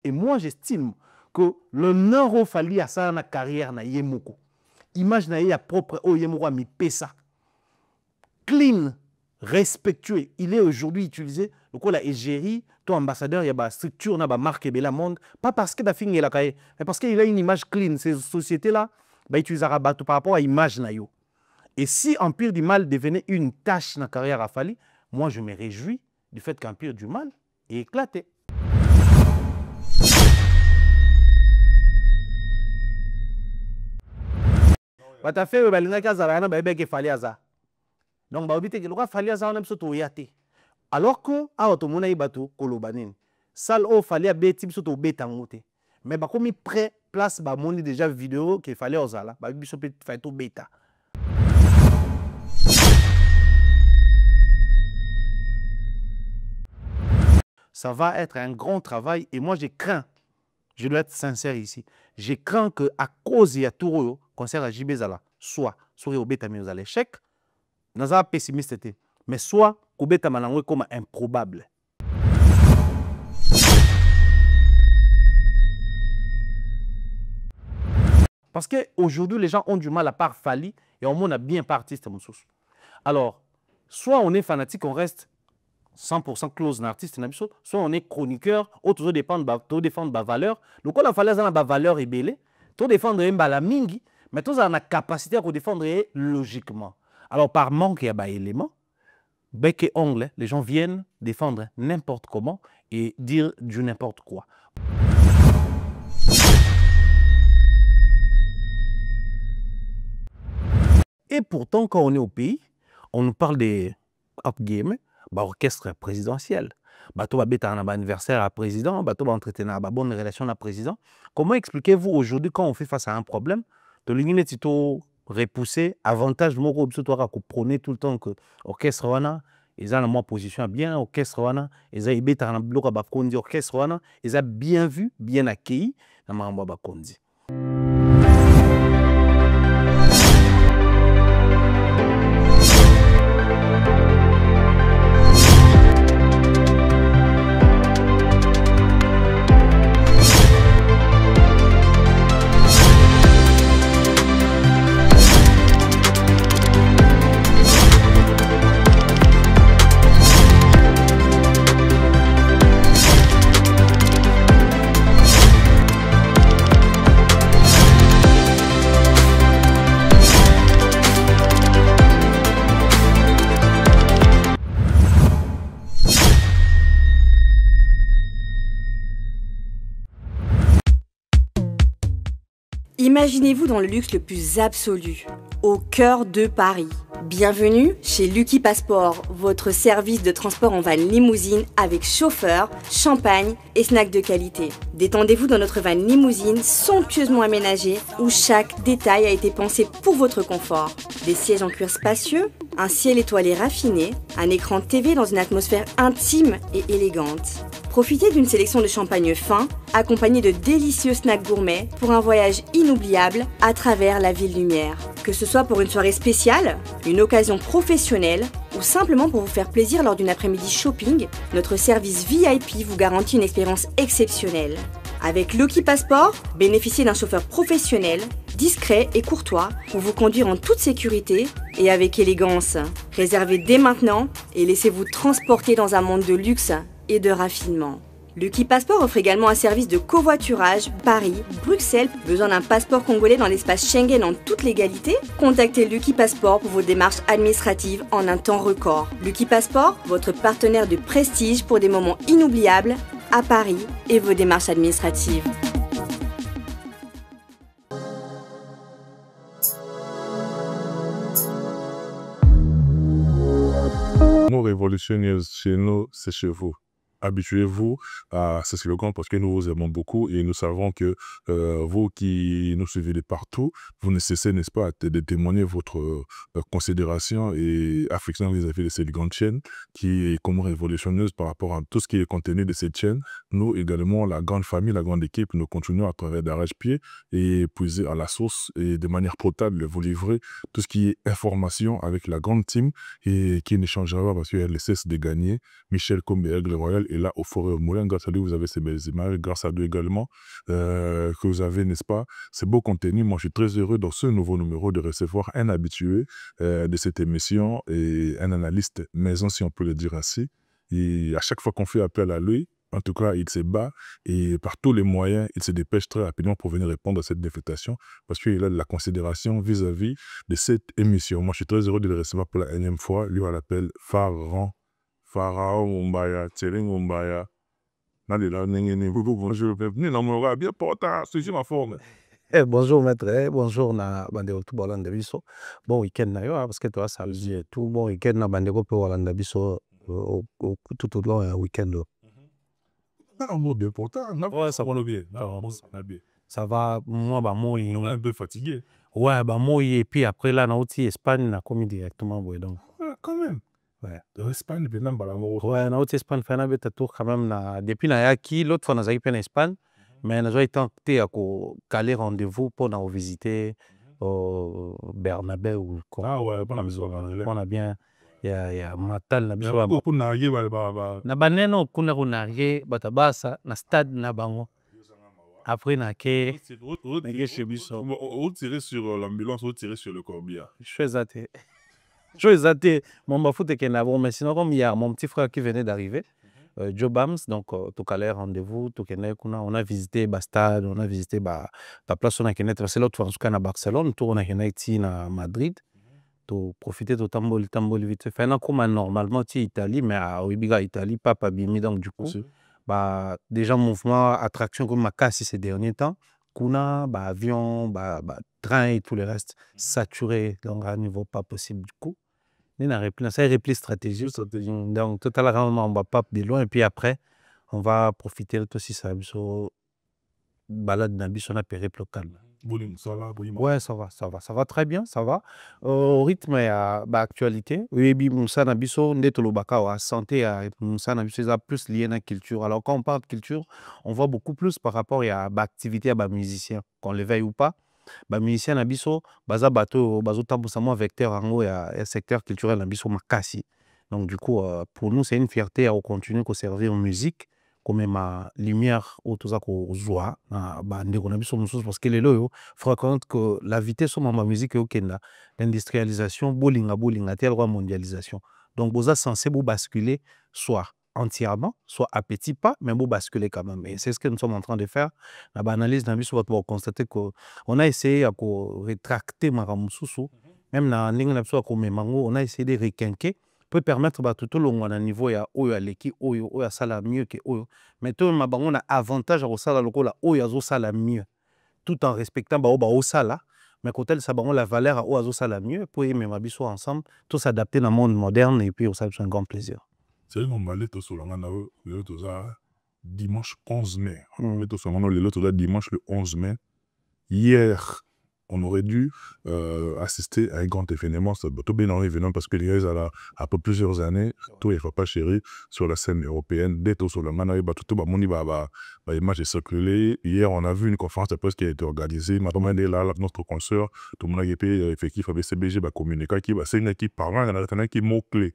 Et moi, j'estime que le Nord fali à ça na carrière na yemoko. Image na ya propre o yemoko mi pesa. Clean, respectueux. Il est aujourd'hui utilisé. Le coup la égérie, ton ambassadeur, il y a une structure, na ba marque Bella Monde. Pas parce que da fini la caille, mais parce qu'il a une image clean. Ces sociétés-là, bah utilisera bateau par rapport à l'image na yo. Et si Empire du Mal devenait une tâche dans la carrière à Fali, moi je me réjouis du fait qu'Empire du Mal est éclaté. Donc, alors que salle au fallait bêtir sur bêta monter. Mais bah comme il prêt place bah mon déjà vidéo qu'il fallait aux ala bah biso peut faire tout bêta. Ça va être un grand travail et moi je crains, je dois être sincère ici, je crains que à cause de tout concert à JB Zala, soit sur au bêta mais aux l'échec, nous sommes pessimistes, mais soit au bêta malango comme improbable. Parce qu'aujourd'hui, les gens ont du mal à part Fali et on a bien pas artiste. Alors, soit on est fanatique, on reste 100% close dans l'artiste, soit on est chroniqueur, ou toujours défendre la valeur. Donc, quand on a la valeur est belle, tout défendre la mingi, mais tout a la capacité à défendre logiquement. Alors, par manque, il y a des éléments, bec et ongle, les gens viennent défendre n'importe comment et dire du n'importe quoi. Et pourtant, quand on est au pays, on nous parle des orchestre présidentiel. Bateau va un anniversaire à président, bateau va entretenir une bonne relation à président. Comment expliquez-vous aujourd'hui, quand on fait face à un problème, de l'union est repoussé, avantage, moi, je prôner tout le temps que l'orchestre wana, ils ont la position bien, l'orchestre wana, ils ont orchestre wana, ils ont bien vu, bien accueilli, dans ma bakondi. Imaginez-vous dans le luxe le plus absolu, au cœur de Paris. Bienvenue chez Lucky Passport, votre service de transport en van limousine avec chauffeur, champagne et snacks de qualité. Détendez-vous dans notre van limousine somptueusement aménagée où chaque détail a été pensé pour votre confort. Des sièges en cuir spacieux, un ciel étoilé raffiné, un écran TV dans une atmosphère intime et élégante. Profitez d'une sélection de champagne fin, accompagné de délicieux snacks gourmets pour un voyage inoubliable à travers la ville lumière. Que ce soit pour une soirée spéciale, une occasion professionnelle ou simplement pour vous faire plaisir lors d'une après-midi shopping, notre service VIP vous garantit une expérience exceptionnelle. Avec Lucky Passport, bénéficiez d'un chauffeur professionnel, discret et courtois pour vous conduire en toute sécurité et avec élégance. Réservez dès maintenant et laissez-vous transporter dans un monde de luxe et de raffinement. Lucky Passport offre également un service de covoiturage Paris, Bruxelles. Besoin d'un passeport congolais dans l'espace Schengen en toute légalité? Contactez Lucky Passport pour vos démarches administratives en un temps record. Lucky Passport, votre partenaire de prestige pour des moments inoubliables à Paris et vos démarches administratives. Mot révolutionnaire chez nous, c'est chez vous. Habituez-vous à ce slogan parce que nous vous aimons beaucoup et nous savons que vous qui nous suivez de partout, vous ne cessez, n'est-ce pas, de témoigner votre considération et affection vis-à-vis de cette grande chaîne qui est comme révolutionneuse par rapport à tout ce qui est contenu de cette chaîne. Nous également, la grande famille, la grande équipe, nous continuons à travers d'arrache-pied et puiser à la source et de manière potable vous livrer tout ce qui est information avec la grande team et qui ne changera pas parce qu'elle cesse de gagner. Michel Combe, Aigle Royal est là au Forêt au Moulin. Grâce à lui, vous avez ces belles images. Grâce à lui également, que vous avez, n'est-ce pas, ces beaux contenus. Moi, je suis très heureux dans ce nouveau numéro de recevoir un habitué de cette émission et un analyste maison, si on peut le dire ainsi. Et à chaque fois qu'on fait appel à lui, en tout cas, il se bat et par tous les moyens, il se dépêche très rapidement pour venir répondre à cette défectation parce qu'il a de la considération vis-à-vis de cette émission. Moi, je suis très heureux de le recevoir pour la énième fois. Lui, on l'appelle Pharaon Mumbaya, Tsering Mumbaya. Bonjour, bienvenue dans mon bien portant, sujet ma forme. Bonjour maître, bonjour na bandeko tout bolanda biso. Bon week-end na yo parce que toi samedi et tout bon week-end na bandeko pe bolanda biso tout au long du week-end. Bien pourtant, Ouais, ça va bien. Bien. Ça va, moi bah moi On est un peu fatigué. ouais bah moi et puis après là na aussi Espagne na commis directement ouais donc. Quand même. Ouais. Espagne, Vietnam, Balamo. Ouais, na aussi Espagne fait un bête tour quand même na depuis na yaki l'autre fois na zaki en Espagne mais na j'ai tenté à caler rendez-vous pour na visiter Bernabé ou quoi. Ah ouais, pas la maison. On a bien ya matal na biso Pour narguer, na baneno kuna kunarye batabasa na stade na bango après na ke on tirer sur l'ambulance, on tirer sur le corbillard. je suis athée mon bafoute que na bon mais sinon comme il y a mon petit frère qui venait d'arriver Joe Bams donc tout à l'heure rendez-vous tout kuna on a visité stade on a visité ta place on a kenet c'est l'autre fois en tout cas na Barcelone tout on a kenet na Madrid to profiter de tamboli vite fait na comme normalement ti Italie mais à Oibiga Italie papa bimi donc du coup déjà mouvement attraction comme makasi ces derniers temps kuna avion train et tout le reste saturé donc à un niveau pas possible du coup ni na repli ça repli stratégique donc totalement on va pas de loin et puis après on va profiter de aussi ça biso balade na biso na périple calme. Ouais, ça va très bien, ça va. Au rythme à actualité, oui, Moussa Nabiso, Ndetolo Bakawa, santé à Moussa Nabiso, c'est plus lié à la culture. Alors, quand on parle de culture, on voit beaucoup plus par rapport à l'activité à musicien, qu'on le veille ou pas. Musicien Nabiso, Baza Bato, Bazo Tamboussamo, vecteur en haut, et un secteur culturel Nabiso Makasi. Donc, du coup, pour nous, c'est une fierté à continuer à servir en musique. Comme ma lumière au tout ça qu'on joue parce que les lois faut compte que la vitesse de ma musique est au Kenya l'industrialisation bowling tel roi mondialisation donc vous êtes censé vous basculer soit entièrement soit à petit pas mais vous basculer quand même et c'est ce que nous sommes en train de faire la analyse d'un bus pour constater que on a essayé à rétracter ma même dans on a essayé de requinquer peut permettre tout le monde à niveau ya oyo aleki oyo oyo sala mieux que oyo mais tout ma bango na avantage à sala lokola oyo azo sala mieux tout en respectant ba sala mais côté ça bango la valeur à oyo azo sala mieux pour aimer ma biso ensemble tout s'adapter dans le monde moderne et puis ça c'est un grand plaisir. C'est un ballet to solanga na le to dimanche 11 mai. Le to solanga le to dimanche le 11 mai. Hier on aurait dû assister à un grand événement, c'est tout bien un événement parce que les gars, après plusieurs années, tout il faut pas chérir sur la scène européenne, dès tout sur le manai, tout image est circulée. Hier, on a vu une conférence de presse qui a été organisée. Madame là, notre consoeur, tout le monde a été effectif avec CBG, communiquer qui c'est une équipe parlant, il y en a un qui mot clé,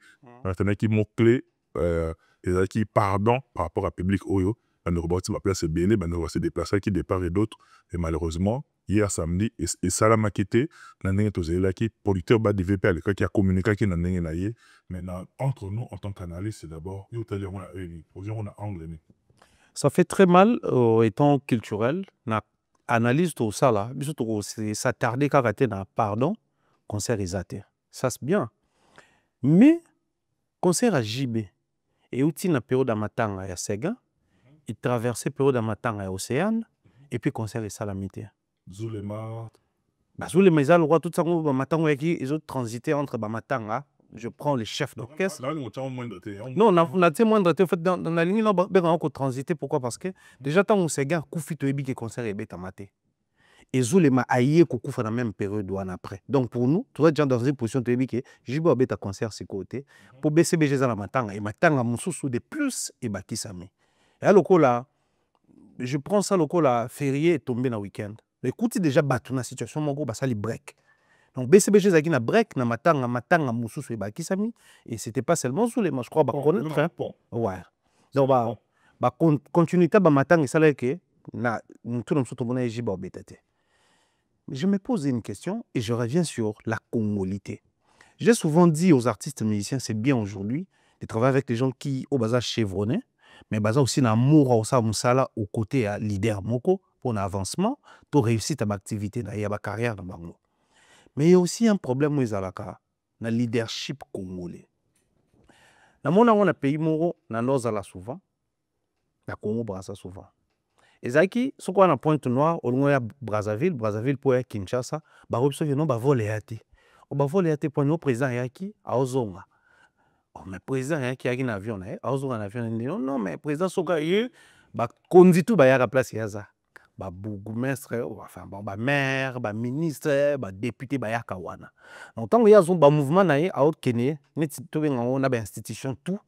et qui pardon par rapport à public Oyo. Le robot va placer Béné, on va se déplacer qui de part et d'autre. Et malheureusement, hier samedi, et ça l'a maquetté, qui producteur bas de VP, qui a communiqué qui n'a rien. Maintenant, entre nous, en tant qu'analyste, c'est d'abord, on a anglais. Ça fait très mal, étant culturel, na analyse tout ça là, c'est s'attarder quand na pardon, concert isaté. Ça c'est bien. Mais, concert à JB, et outil na période à matanga ya Sega, il traversait période à matanga ya Océane, et puis concert et salamité. Zulema. Zulema, ils ont le droit tout ça, ils ont transité entre Bamatanga. Je prends les chefs d'orchestre. Non, on a moindre en fait dans la ligne, on a transité. Pourquoi? Parce que déjà, tant qu'on s'est gagné, Koufi Toebi qui concert et bêta maté. Et Zulema a yé Koukouf dans la même période ou après. Donc pour nous, tu vois, déjà dans une position Toebi qui j'ai beau bêta concert c'est côté. Pour BCBG dans la matanga, et matanga mon sous de plus et Bakisame. Et à là, je prends ça là, férié est tombé dans le week-end. Écoute, déjà battu dans la situation, mon gros, ça les break. Donc BCBG Zaki na break, na matanga, moussous et bakisami. Et c'était pas seulement sous les manches, je crois, ouais. Donc continuité ba matanga ça que na tout le monde a jiba obétate. Je me pose une question et je reviens sur la congolité. J'ai souvent dit aux artistes musiciens, c'est bien aujourd'hui de travailler avec des gens qui au bazar chevronnés, mais bazar aussi na amour au sa musala au côté à leader moko pour l'avancement, pour réussir ta activité na yaba carrière na bango. Mais il y a aussi un problème où ezalaka na leadership congolais. Na mona on a pays moko na nozala souvent, na Congo Brazza souvent. Ezaki ce qu'on a Pointe Noire au loin Brazzaville pour Kinshasa, ba robso que non ba voler ate. O ba voler ate pour nous président yaki a ozonga. Oh mais président yaki yaki na avion na ozonga na avion non mais président soka ye ba kondi tout ba ya place yaza. Ba bourgmestre enfin bon ba maire, ba ministre, ba député ba ya kawana. Donc tant ya zo ba mouvement na ye a autre Kenya, net to benga na ba institution tout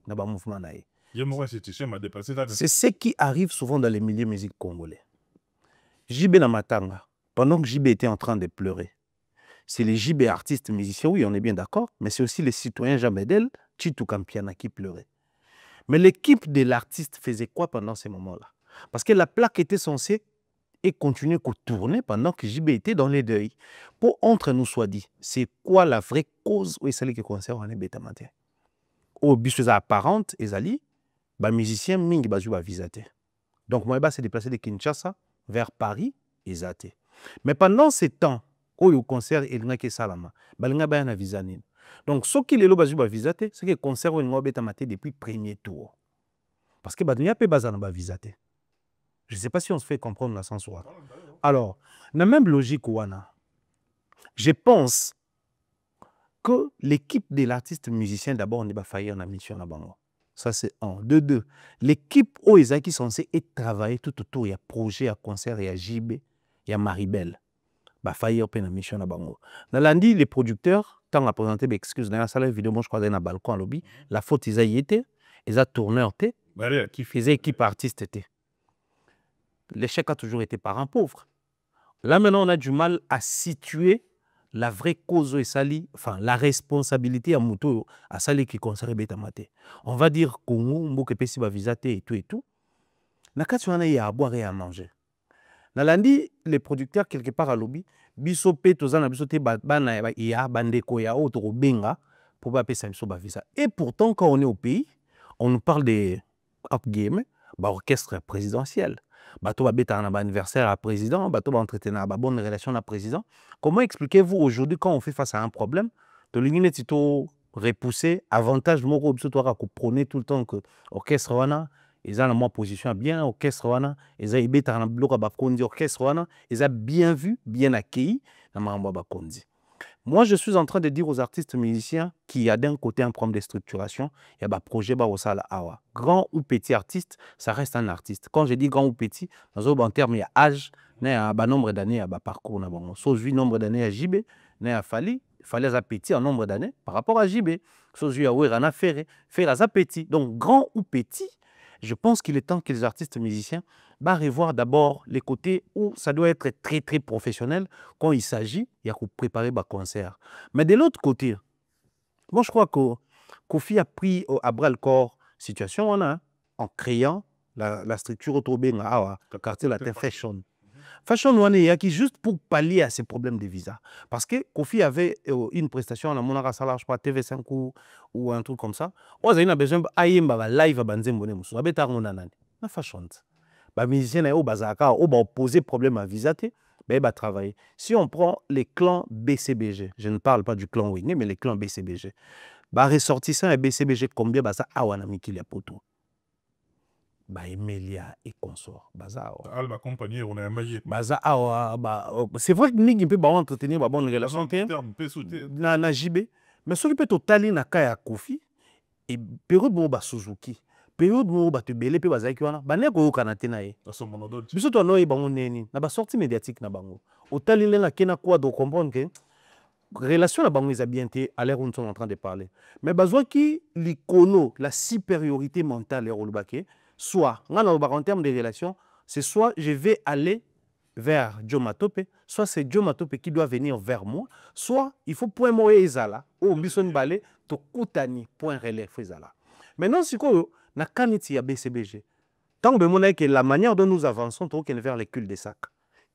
na ba mouvement na ye. C'est ce qui arrive souvent dans les milieux musiques congolais. JB Namatanga, pendant que JB était en train de pleurer, c'est les JB artistes musiciens, oui, on est bien d'accord, mais c'est aussi les citoyens Jean Bedel, Chitou Kampiana qui pleuraient. Mais l'équipe de l'artiste faisait quoi pendant ces moments-là? Parce que la plaque était censée et continuer à tourner pendant que JB était dans les deuils. Pour entre nous soit dit, c'est quoi la vraie cause où il s'allait que concert en Bétamate? Au bus apparente, Ezali, les musiciens mingi bazu ba visité. Donc moi s'est déplacé de Kinshasa vers Paris et Zate. Mais pendant ces temps où le concert il n'a que salama, balinga ba na visane. Donc ce qui lelo bazu ba visité, c'est que concert il ngobeta maté depuis premier tour. Parce que badunya pe bazana ba visité. Je sais pas si on se fait comprendre la sens. Alors, la même logique wana. Je pense que l'équipe de l'artiste musicien d'abord on est ba faillir na mission na bango. Ça, c'est un. De deux, l'équipe OESA qui est censée travailler tout autour, il y a projet, il y a concert, il y a JB, il y a Maribel. Bah, faillir peine mission à Bango. Dans lundi, les producteurs, tant à présenter, excuse, dans la salle vidéo, je crois, dans le balcon, lobby, la faute, ils y étaient, ils ont tourneur, qui faisait équipe artiste, l'échec a toujours été parent pauvre. Là, maintenant, on a du mal à situer la vraie cause est sali, enfin la responsabilité à Mouto à sali qui concerne Bétamate. On va dire Congo, Mboke Pessi va visater et tout. Nakati wana ya à boire et à manger. Nalandi les producteurs quelque part à lobby, biso pe tozana biso te bana ya bandeko ya auto benga pour pas pesa biso ba visa. Et pourtant quand on est au pays, on nous parle des game, orchestre présidentiel. Bateau va bêter un anniversaire à président, bateau va entretenir une bonne relation à président. Comment expliquez-vous aujourd'hui quand on fait face à un problème de l'union est repoussé, avantage moko biso to prôner tout le temps que orchestre wana ils ont la position bien orchestre wana ils ont bêter un bloc ba kondi orchestre wana ils ont bien vu, bien accueilli na mamba ba kondi. Moi, je suis en train de dire aux artistes musiciens qu'il y a d'un côté un problème de structuration, il y a un projet awa. Grand ou petit artiste, ça reste un artiste. Quand je dis grand ou petit, dans un terme, il y a âge, il y a un nombre d'années, il y a un parcours. So, je vis nombre d'années à JB, il y a Fali à petit en nombre d'années par rapport à JB. So, je vis à Ouerana Ferré à petit. Donc, grand ou petit, je pense qu'il est temps que les artistes musiciens revoir d'abord les côtés où ça doit être très très professionnel quand il s'agit de préparer un concert. Mais de l'autre côté, moi je crois que Kofi a pris à bras le corps la situation en créant la structure autour de le quartier latin Fashion. Fashion qui juste pour pallier à ces problèmes de visa. Parce que Kofi avait une prestation à la Monara Salar, je crois, TV5 ou un truc comme ça. On a besoin de live à Banzembone. On a besoin de Fashion. Les musiciens ont opposé problème à visa, travailler. Si on prend les clans BCBG, je ne parle pas du clan Wingé, mais les clans BCBG, ressortissant à BCBG, combien ça a qui a poto? Emilia et consort. La compagnie, on est maillé. C'est vrai que nous pouvons entretenir une bonne relation na JB, mais ce qui peut totaler na kaya Kofi et période où Suzuki. Période où tu belé pe bazaki wana bané ko kanate na ye biso to no e bango neni na ba sortie médiatique na bango otali lela kena quoi de comprendre que relation na bango ils a bien été à l'heure où nous sommes en train de parler mais besoin qui l'icono la supériorité mentale et rolbake soit en termes de relation c'est soit je vais aller vers Joe Matope, soit c'est Joe Matope qui doit venir vers moi, soit il faut point moye ezala ou bison balé to kutani point relais ezala. Maintenant si quoi na kaniti ya BCBG. Tant que la manière dont nous avançons vers les cul-de-sac,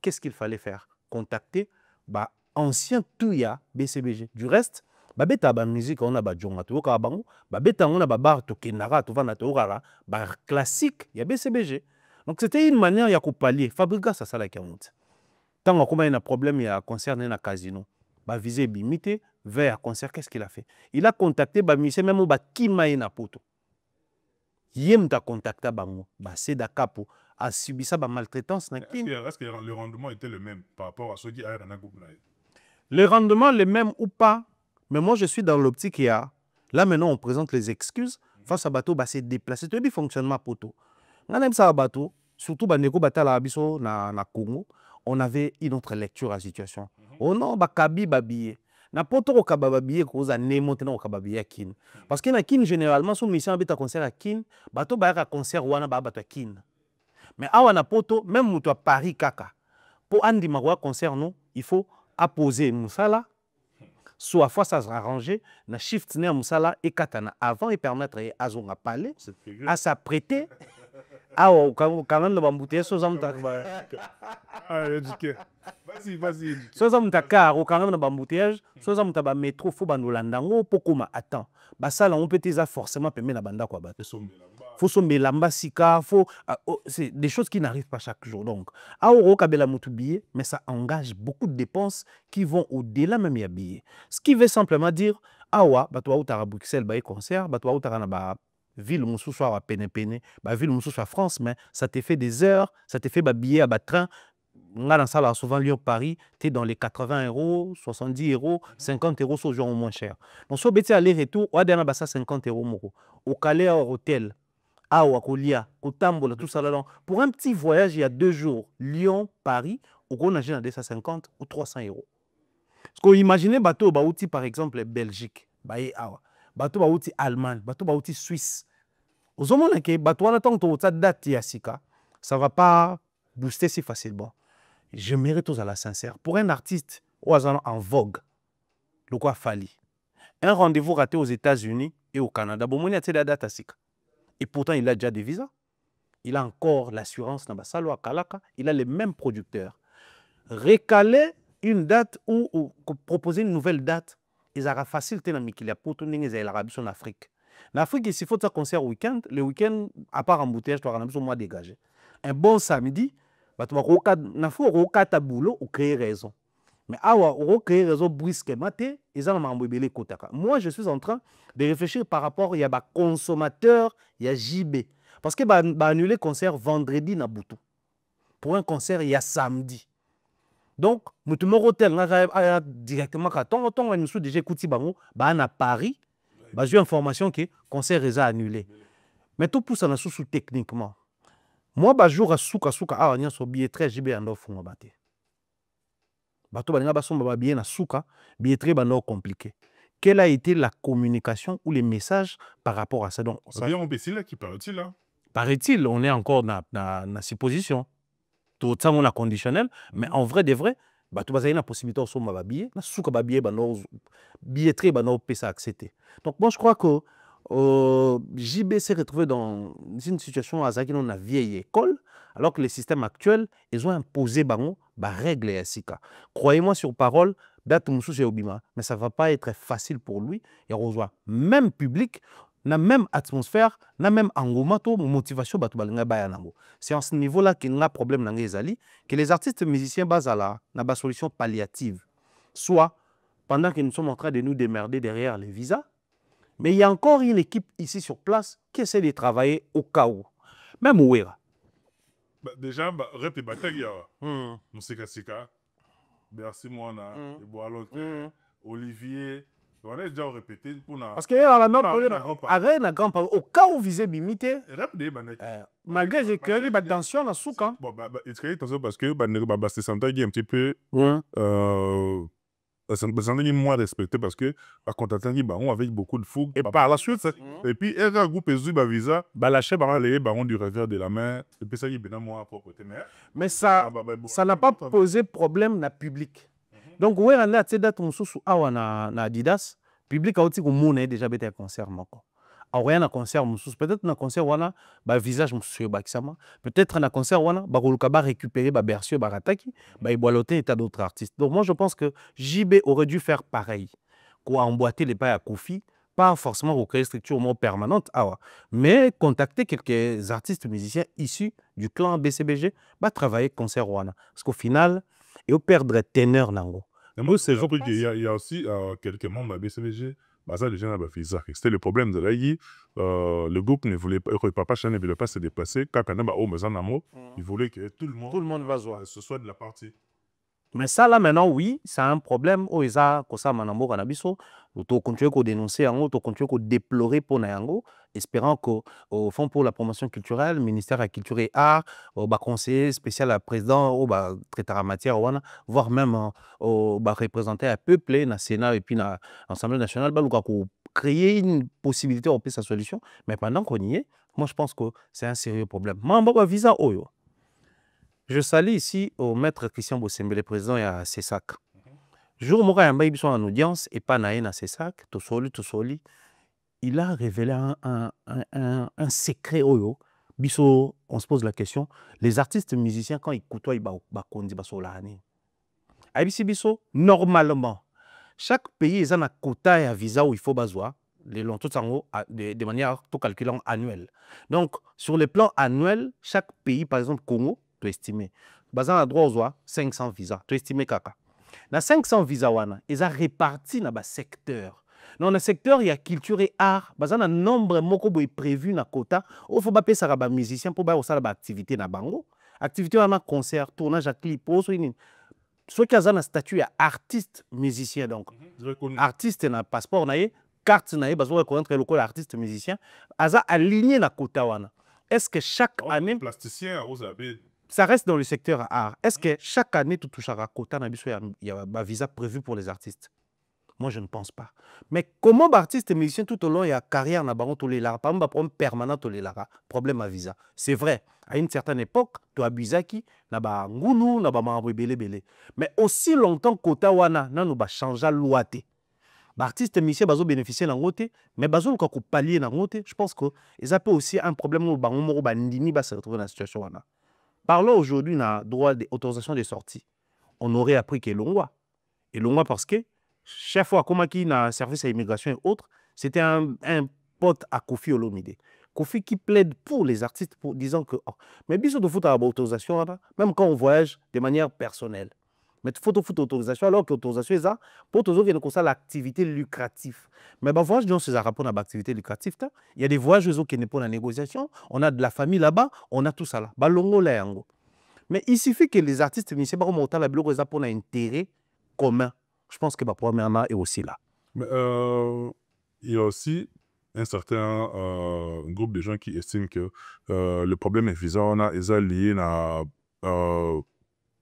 qu'est-ce qu'il fallait faire? Contacter bah ancien tuya BCBG. Du reste, babeta ba musique on a ba jonga to ka bango, babeta on a ba bar to kenara to vana to rara, ba classique ya BCBG. Donc c'était une manière ya ko pallier, fabrica ça sala ki honte. Tant qu'on a un problème ya concert na casino, ba visé bimité vers concert, qu'est-ce qu'il a fait? Il a contacté ba musicien même ba kima na poto. Yem ta contacta bango, ba seda capo a subi ça ba maltraitance na kin. Est-ce que le rendement était le même par rapport à ceux qui aillent dans la groupe? Le rendement le même ou pas, mais moi je suis dans l'optique là maintenant on présente les excuses face à bateau, bah c'est déplacé, tout le fonctionnement poto. On aime ça à bateau, surtout bah neko batala abiso na Congo, on avait une autre lecture à la situation. Oh non, bah kabi babiye. Na poto ko kababiye ko za nemo tena ko kababiye kin. Parce que na kin généralement son mission habite à concert à kin, bateau ba à concert wana ba bato kin. Mais awa na poto même muto à Paris kaka. Pour andi magwa concert non, il faut apposer musala soit fois ça s'arranger na shift ne musala et katana avant et permettre à zonga parler à s'apprêter à quand même le bambouté so zamta vas-y so zamta car quand même le bambouteage so zamta ba métro faut ba nolandango pokoma attends ba sala on peut déjà forcément permettre la banda quoi ba faut se melamba sika, faut c'est des choses qui n'arrivent pas chaque jour. Donc, aoro kabela mutubiye, mais ça engage beaucoup de dépenses qui vont au-delà même ya billet. Ce qui veut simplement dire awa batwa utara Bruxelles ba concert, batwa utara na ba ville musu soit pene ba ville musu soit France, mais ça te fait des heures, ça te fait ba billet à ba train. On a dans ça souvent Lyon-Paris, tu es dans les 80 €, 70 €, 50 € sur jour au moins cher. Donc, si tu aller-retour, on a déjà 50 € moko. Au Calais, au hôtel. Awa, Kolia, Kotambola, tout ça là. Pour un petit voyage, il y a 2 jours, Lyon, Paris, on a à 250 ou 300 €. Parce que imaginez bateau baouti par exemple Belgique, bateau baouti Allemagne, bateau baouti Suisse. Aux hommes que bateau na tant que date yasika, ça va pas booster si facilement. Je mérite aux à la sincère. Pour un artiste en vogue, le quoi fali. Un rendez-vous raté aux États-Unis et au Canada, bon mon y a la date asika. Et pourtant, il a déjà des visas. Il a encore l'assurance Nabasalo à Kalaka. Il a les mêmes producteurs. Récaler une date ou proposer une nouvelle date, ils auront facile de pour tout l'Arabie en Afrique. En Afrique, il faut un concert week-end. Le week-end, à part embouteillage, tu auras un mois dégagé. Un bon samedi, tu vas boulot ou créer raison. Mais on créer raison brusquement, moi, je suis en train de réfléchir par rapport à des consommateurs, il y a JB. Parce que annuler le concert vendredi na Boutou. Pour un concert, il y a samedi. Donc, nous sommes hôtel directement quand on nous déjà écouté à Paris, j'ai information que le concert est annulé. Mais tout pour ça sous techniquement. Moi, jour à souka on y a billet très JB en offre baté. Bato balinga basomba bien na souka, billetterie bano compliqué. Quelle a été la communication ou les messages par rapport à ça? Donc, ça vient imbécile là qui paraît-il là. Paraît-il, on est encore dans supposition. Tout ça on a conditionnel, mais en vrai de vrai, bato bazali na possibilité de somba billet, na souka ba billet bano billetterie bano pesa accepter. Donc moi je crois que JB s'est retrouvé dans une situation à Zaki dans la vieille école, alors que les systèmes actuels, ils ont imposé des règles et sika. Croyez-moi sur parole, mais ça ne va pas être facile pour lui. Il reçoit même public, la même atmosphère, la même engouement, motivation. C'est à ce niveau-là qu'il y a un problème dans les alliés, que les artistes musiciens basent à la solution palliative. Soit, pendant que nous sommes en train de nous démerder derrière les visas, mais il y a encore une équipe ici sur place qui essaie de travailler au cas où. Même Ouera. Déjà, rep et bataille, Sika, merci moi, Olivier, on a déjà répété pour na. Parce que la même avec na grand au cas où visé limité. Malgré j'ai créé des tensions dans souk. Bon il crée attention parce que c'est santa qui est un petit peu c'est moins respecté parce que par contre on avec beaucoup de fougue et par la suite et puis un groupe ezu ba visa ba lâcher ba les barons du revers de la main et puis ça qui est moi propreté mais ça n'a pas posé problème na public. Donc ouais on a cette date mususu awa na Adidas public a aussi ko mona déjà bête concert moko aoya na concert mosusu peut-être na concert wana visage mosusu ebakisama peut-être na concert wana bakoluka récupérer berceau barataki baebwala te état d'autres artistes. Donc moi je pense que JB aurait dû faire pareil, quoi emboîter les pas à Kofi, pas forcément recréer structure permanente, mais contacter quelques artistes musiciens issus du clan BCBG, travailler concert wana parce qu'au final ils perdre teneur nango. Mais moi, c'est vrai qu'il y a aussi quelques membres de BCBG, ça, les gens avaient fait ça. C'était le problème de l'AI. Le groupe ne voulait pas, Papa Chan ne voulait pas se déplacer. Quand on a il voulait que tout le monde va voir. Ce soit de la partie. Mais ça là maintenant, oui, c'est un problème. Oh, ça, comme ça, manambo canabiso. Tu continues à dénoncer, tu continues à déplorer pour Nayango, espérant qu'au fond pour la promotion culturelle, ministère de la Culture et Art, conseiller spécial à président, traiteur en matière, voire même représenter un peuple, na Sénat et puis na Assemblée nationale, créer une possibilité de sa solution. Mais pendant qu'on y est, moi je pense que c'est un sérieux problème. Mambo visa oyo. Je salue ici au maître Christian Bossembele, président à CESAC. Jour où il en audience et pas naïe à CESAC, Tosoli, il a révélé un secret oyo. Biso, on se pose la question, les artistes musiciens quand ils côtoient ils bakondi basolani. Aibisi biso normalement chaque pays a un quota et un visa où il faut basoa les longs tout de manière tout calculant annuelle. Donc sur le plan annuel, chaque pays par exemple Congo tu estimes. Bazan a droit aux 500 visas. Tu estimes kaka. Dans 500 visas, ils ont réparti dans le secteur. Dans le secteur, il y a culture et art. Bazan a nombre de prévu dans le quota. Il faut pas ça les musiciens pour faire des activités dans bango. Activité dans concert, tournage à clip. Ceux qui ont un statut artiste musicien donc. Artiste dans passeport carte na bazo reconnaître le code artiste musicien. Aza aligné dans quota wana. Est-ce que chaque année plasticien ça reste dans le secteur art. Est-ce que chaque année, tu touches à un quota, il y a un visa prévu pour les artistes? Moi, je ne pense pas. Mais comment artiste et musicien tout au long, il y a carrière, il y a tous les lara, par exemple, problème permanent, tous les lara, problème à visa. C'est vrai. À une certaine époque, tu as Bizaki, il y a Ngunu, il y a Mambo Belé. Mais aussi longtemps, quota wana, il y a changé loi. Artiste et musicien, ils bénéficier de l'angoté, mais ils ont pallier l'angoté. Je pense qu'ils ont aussi un problème où ils se retrouvent dans la situation. Parlons aujourd'hui d'un droit d'autorisation de sortie. On aurait appris que l'on et l'on parce que chaque fois qu'on a un service à l'immigration et autres, c'était un pote à Kofi Olomide. Kofi qui plaide pour les artistes, pour disant que mais bien sûr de foutre à l'autorisation, même quand on voyage de manière personnelle. Mais il faut foutre autorisation alors que l'autorisation est ça pour tous autres qui ont l'activité lucrative. Mais ben voyage dans ces rapports à l'activité lucrative, il y a des voyages qui n'est pas la négociation, on a de la famille là-bas, on a tout ça là. Balongo là yango. Mais il suffit que les artistes musiciens par monter la bloc pour un intérêt commun. Je pense que le problème est aussi là. Mais il y a aussi un certain groupe de gens qui estiment que le problème est visa, ils sont liés à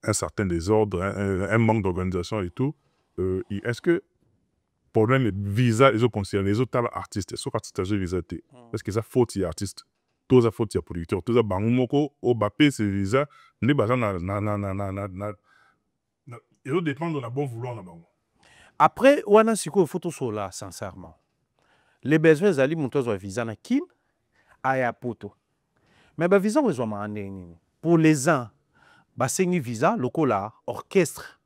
un certain désordre, un manque d'organisation et tout. Est-ce que problème les visas, ils ont concerné les autres artistes, ils sont artistes visa est-ce que ça faute les artistes, tous ça faute les producteurs, tous ça bangumoko au bapé ces visas, les bazar ils ont dépendre de la bonne vouloir là bas. Après, on a siko photo sur là sincèrement. Les besoins zali montozo visa na kin aya poto. Mais ba visa besoin mandeni. Pour les uns ba sengi visa lokola orchestre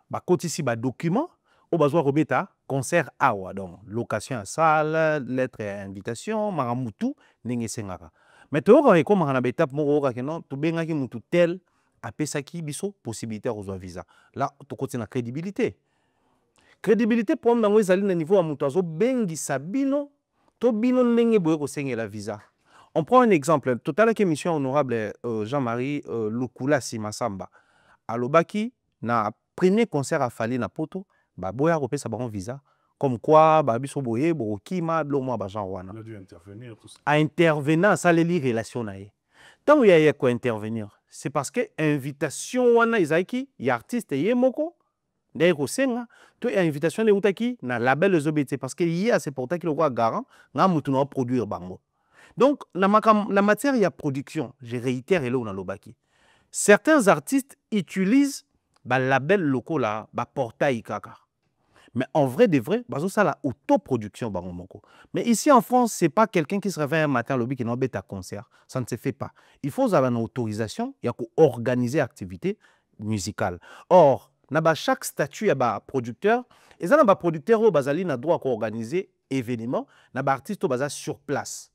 ba kotisi ba document au besoin robeta concert awa donc location à salle lettre invitation maramutu ningi sengaka mais to ko ko mara na étape moko ka non to benga ki mutu tel apesaki biso possibilité à visa là to côté na crédibilité pour nango ezali na niveau à mutu azo bengi sabino to bino ndenge boye ko sengela visa. On prend un exemple. Total que mission honorable Jean-Marie Lukula Simasamba. Alobaki, na premier concert à Fali na poto, ba boya repé sa baron visa. Comme quoi, ba biso boye, bo kima, blo moi ba Jean Wana. Il a dû intervenir tout ça. À intervenir, ça les relation nae. Tant il y a quoi intervenir, c'est parce que invitation wana izaki, y artiste yemoko, ndeko senga, to invitation de utaki na label les OBT parce que y a c'est pour ça qu'il le garant, nga mutu na produire bango. Donc, la matière, il y a production. Je réitère, et là, on a l'obaki. Certains artistes utilisent le label local, le portail kaka. Mais en vrai de vrai, ça la autoproduction. Mais ici en France, ce n'est pas quelqu'un qui se réveille un matin lobby qui n'a pas un concert. Ça ne se fait pas. Il faut avoir une autorisation, il y a organiser activité musicale. Or, chaque statut, il y a un producteur. Et ça, un producteur qui a droit d'organiser événements, il y a un artiste qui est sur place.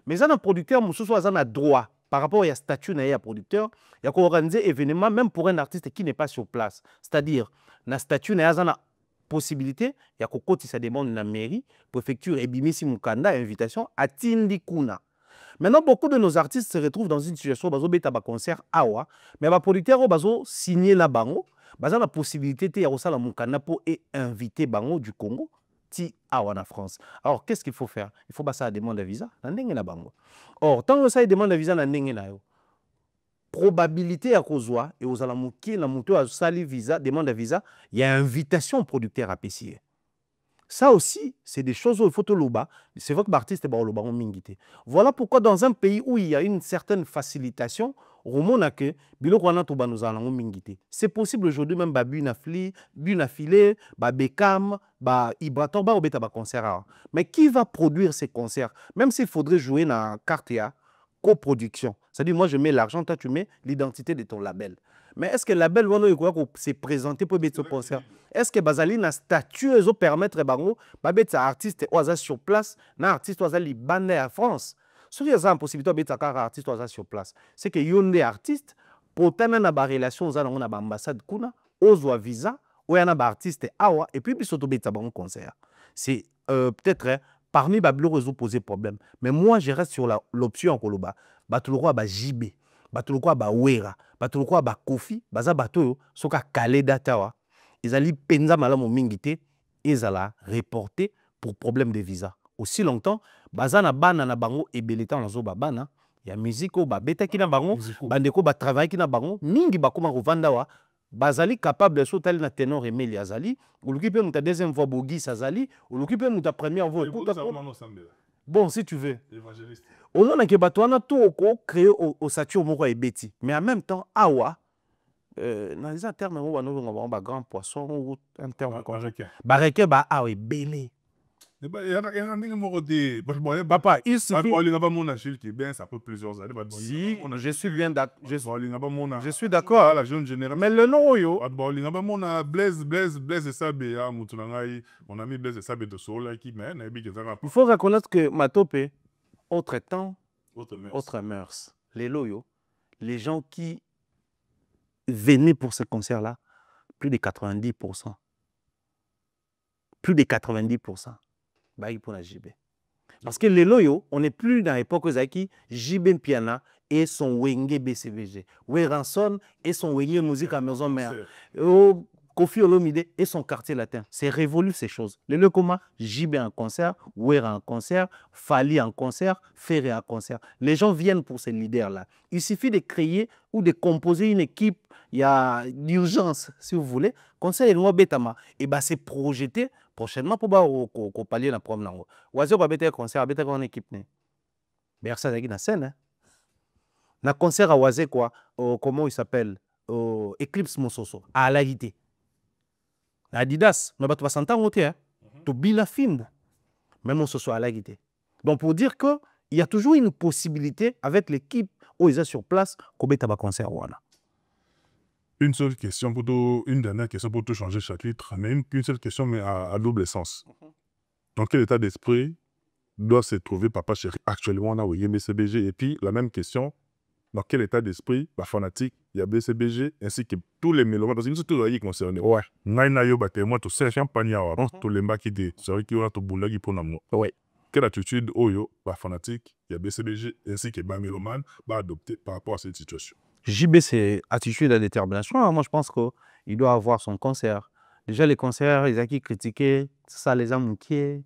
Mais ça, un producteur qui a droit, par rapport à statut de producteur, il y a organiser événements même pour un artiste qui n'est pas sur place. C'est-à-dire, le statut, il y a une possibilité, il y a une demande dans la mairie, préfecture, et bimisi mukanda, invitation, à Tindi Kuna. Maintenant, beaucoup de nos artistes se retrouvent dans une situation où ils ont un concert awa, mais les producteurs ont signé la bango, ils ont la possibilité de faire un mukanda pour inviter bango du Congo. En France. Alors, qu'est-ce qu'il faut faire? Il faut passer à la demande de visa. Or, tant que ça demande de visa, probabilité à cause et aux alamuki, la moto à sali visa, demande de visa, il y a invitation au producteur à payer. Ça aussi, c'est des choses où il faut te loba. C'est vrai que l'artiste est loba en mingité. Voilà pourquoi dans un pays où il y a une certaine facilitation, c'est possible aujourd'hui même Bunafilé, Bekam, Ibraton, concert. Mais qui va produire ces concerts? Même s'il faudrait jouer dans la carte coproduction. C'est-à-dire, moi, je mets l'argent, toi, tu mets l'identité de ton label. Mais est-ce que le label s'est présenté pour ce concert? Est-ce que Bazali na statut permettre aux artistes sur place, na artiste li bande à France? Ce qui est une possibilité d'être un artiste sur place, c'est que yon des artistes pour tenir une relation avec l'ambassade kuna, aux visa, ou y a un artiste awa et puis ils un concert. C'est peut-être parmi les réseaux poser problème. Mais moi je reste sur l'option en Koloba. Batuloko ba JB, Batuloko ba Wera, Batuloko ba Kofi, baza bato soka calé data wa. Ils allaient penza malamu mingité, ils allaient reporter pour problème de visa. Aussi longtemps, bazana bana na bango ebeleta na zo bana, ya musique ba beta ki na bango, bandeko ba travail ki na bango, mingi bakoma kovanda wa, bazali capable de sauter na tenor Emeli azali, ou l'occupé nous ta deuxième fois Bogi Sazali, ou l'occupé nous ta première fois. Bon, si tu veux. Évangéliste. On a que batouana tout créé au statut moko ebeti, mais en même temps awa dans les termes où on a un grand poisson ou un terme comme bareke ba awa belé. Papa, il suffit. Ça fait plusieurs années. Si, je suis bien d'accord. Je suis d'accord. La jeune génération. Mais le nom, yo. Blaise Sabé, on a mis Blaise Sabé de Sola qui mène. Il faut reconnaître que Matope, autre temps, autre mœurs. Les loyaux, les gens qui venaient pour ce concert-là, plus de 90%. Plus de 90%. Pour la JB. Parce que les loyaux, on n'est plus dans l'époque où JB Piana et son Wenge BCVG. Weranson et son Wenge Musique à Maison Mère. Kofi Olomide et son quartier latin. C'est révolu ces choses. Les Lekoma, JB en concert, Wera en concert, Fali en concert, Ferré en concert. Les gens viennent pour ces leaders-là. Il suffit de créer ou de composer une équipe. Il y a d'urgence, si vous voulez. Concert est Betama. Et bien, c'est projeté prochainement pour pallier la problème. Oiseau va être un concert, va être une équipe. Bersa est dans scène. Un concert à Oisé, quoi. Comment il s'appelle? Eclipse Mososo. À la idée. Adidas, mais tu vas s'entendre, tu bis la film. Même Mososo à la idée. Donc, pour dire qu'il y a toujours une possibilité avec l'équipe où ils sont sur place, qu'on ait un concert. Une seule question, une dernière question pour tout changer chapitre, mais une seule question, mais à double sens. Dans quel état d'esprit doit se trouver Papa Chéri actuellement on a BCBG? Et puis, la même question, dans quel état d'esprit, fanatique, il y a BCBG, ainsi que tous les mélomanes, parce que nous sommes tous concernés. Ouais. Moi, tout ça, champagne, tout les mbaki de, c'est vrai qu'il y a tout boulagi pour nous. Ouais. Quelle attitude, Oyo, fanatique, il y a BCBG, ainsi que mélomane, va adopter par rapport à cette situation? JB, c'est attitude à détermination. Moi, je pense qu'il doit avoir son concert. Déjà, les concerts, les acquis critiqués, ça les a manqués,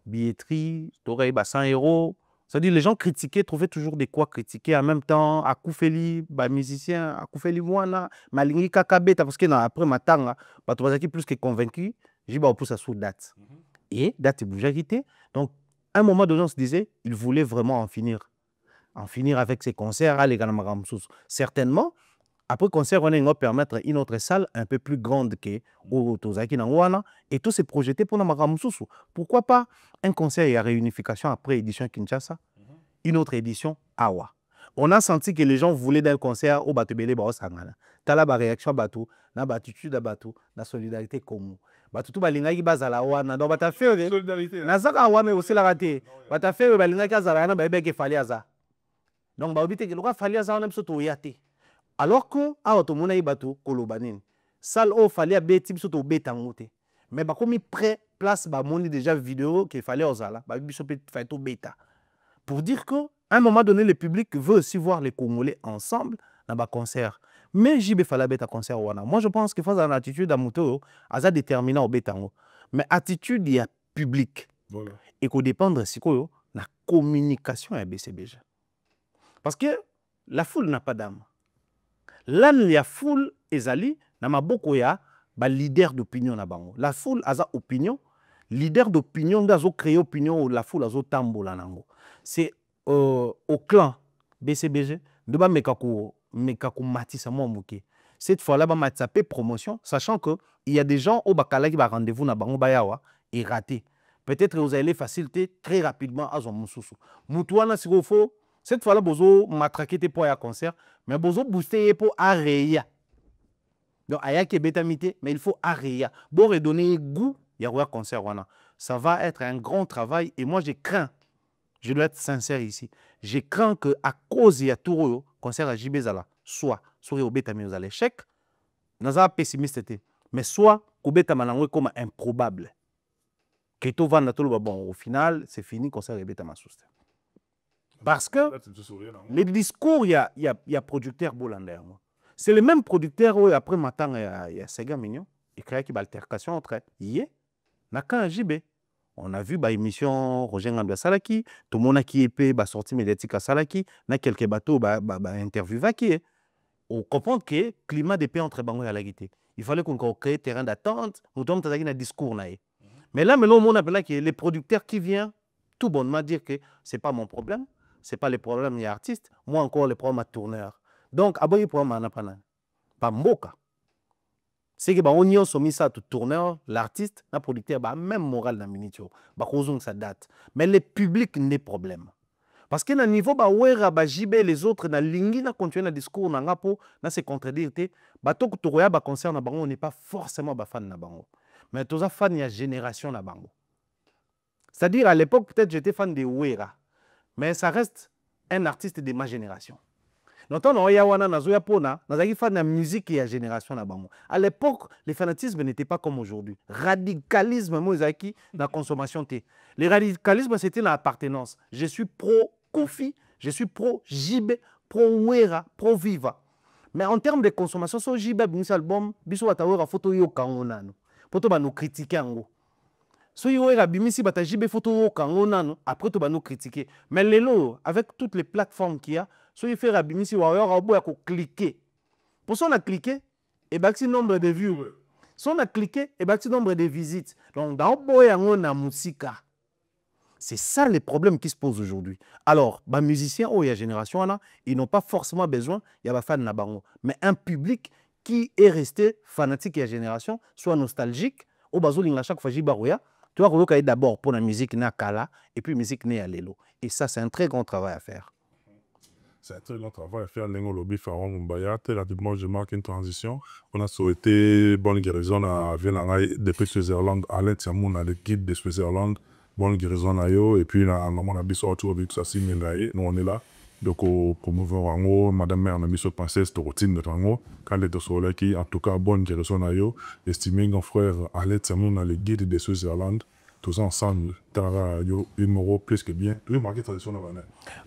billetterie, t'aurais 100 €. C'est-à-dire, les gens critiquaient, trouvaient toujours de quoi critiquer. En même temps, Akoufeli, musicien, Akoufeli Mouana, Malingi Kakabeta, parce que après ma temps, tu vas plus que convaincu, JB a poussé sous date. Et date est bougé. Donc, à un moment donné, on se disait, il voulait vraiment en finir avec ses concerts à les Certainement, Après, concert, on va permettre une autre salle un peu plus grande que Tozaki Nangwana et tout s'est projeté pour Namaramoussou. Pourquoi pas un concert et à réunification après édition Kinshasa, une autre édition Awa. On a senti que les gens voulaient d'un concert au Batubele Baosangana. Tala ba réaction Batou, na attitude Batou, na solidarité comme Batou tout balingaki bazala wana donc bata faire solidarité. Na zaka wa mais aussi la raté. Bata faire balingaki azala na ba beke fali aza. Donc ba obité que le fali aza on a biso yate. Alors que awa to mona Batou koloba nini. Salle au fali a beti biso to betango te. Mais ba komi prêt place ba moni déjà vidéo qu'il fallait ozala, ba biso peut faire to beta. Pour dire que à un moment donné, le public veut aussi voir les Congolais ensemble dans un concert. Mais JB Fala beta concert wana. Moi, je pense qu'il faut une attitude à moto, à déterminant au bétango. Mais attitude, il y a public. Voilà. Et qu'on dépendre si quoi la communication à BCBG. Parce que la foule n'a pas d'âme. Là, il y a foule ezali, n'a pas beaucoup ya ba leader d'opinion na bango. La foule a sa opinion, leader d'opinion d'azo créer opinion la foule azo tambola nango. C'est au clan BCBG de ba mekako matisa mo muke. Cette fois-là ba matsape promotion sachant que il y a des gens au bakala qui va rendez-vous na bango bayawa et raté. Peut-être vous allez faciliter très rapidement à son mususu. Mutuana si faut cette fois-là bozo matraquer tes pour un concert mais bozo booster pour areya. Donc aya ke betamité mais il faut areya. Bon redonner goût il y a un concert wana. Ça va être un grand travail et moi j'ai craint. Je dois être sincère ici. Je crains qu'à cause de tout concert à Jibezala, soit au Betami aux l'échec, nous sommes pessimistes, mais soit au Betami comme improbable. Que tout va bon, au final, c'est fini, concert à Betami. Parce que les discours, il y a producteur Bolander. C'est le même producteur, après matin, il y a Sega Mignon, il crée une altercation entre Yé, Naka JB. On a vu l'émission Roger Ngandou Salaki, tout le monde qui est sorti médiatique à Salaki, na quelques bateaux interview qui on comprend que le climat de paix entre Bango et la guité. Il fallait qu'on crée un terrain d'attente, nous devons avoir un discours. Mais là, on appelle que les producteurs qui viennent tout bonnement dire que ce n'est pas mon problème, ce n'est pas le problème des artistes, moi encore le problème à tourneur. Donc, aboye le problème à pas Mboka. C'est que on y a soumis ça tout tourneur, l'artiste, le producteur, même moral dans minitio, ça date. Mais le public n'est problème. Parce que na niveau JB les autres na lingi na continuer le discours na ngapo na se contredire te bato ko toya ba concert na bango on n'est pas forcément ba fan na bango. Mais toza fan ya génération na bango. C'est-à-dire à l'époque peut-être j'étais fan de Wera, mais ça reste un artiste de ma génération. Donc, on a fan de musique et la génération. À l'époque, le fanatisme n'était pas comme aujourd'hui. Radicalisme, dans la consommation. Le radicalisme, c'était l'appartenance. Je suis pro-Kofi, je suis pro-JB, pro-Wera, pro-Viva. Mais en termes de consommation, sur JB, un album, biso atawera photo yo kangonano. Poto ba nous critiquer en so yo era bimisi bata JB photo yo kangonano, après to ba nous critiquer. Mais lelo, avec toutes les plateformes qu'il y a, so il fait rabimisi wa yo ya ko cliquer. Pour ça on a cliqué et baxi nombre de vues. Si on a cliqué et baxi nombre de visites. Donc dans boya na musika. C'est ça les problèmes qui se posent aujourd'hui. Alors, les musiciens, il y a génération, ils n'ont pas forcément besoin, il y a des fans, mais un public qui est resté fanatique de la génération, soit nostalgique, au bazoling à chaque fois, tu dois d'abord pour la musique na kala et puis la musique na lelo. Et ça, c'est un très grand travail à faire. C'est un très grand travail à faire. Rapidement, je marque une transition. On a souhaité bonne guérison à Vienna depuis Switzerland, à l'aide de le guide de Switzerland. Bonne guérison à eux. Et puis, on a mis sur avec ça, nous on est là. Donc, au promouvoir madame mère, on a mis sur princesse de routine de tango. Quand les deux sont là, en tout cas, bonne guérison à eux. Estimé mon frère, à l'aide de le guide de Switzerland. Tous ensemble, humour plus que bien.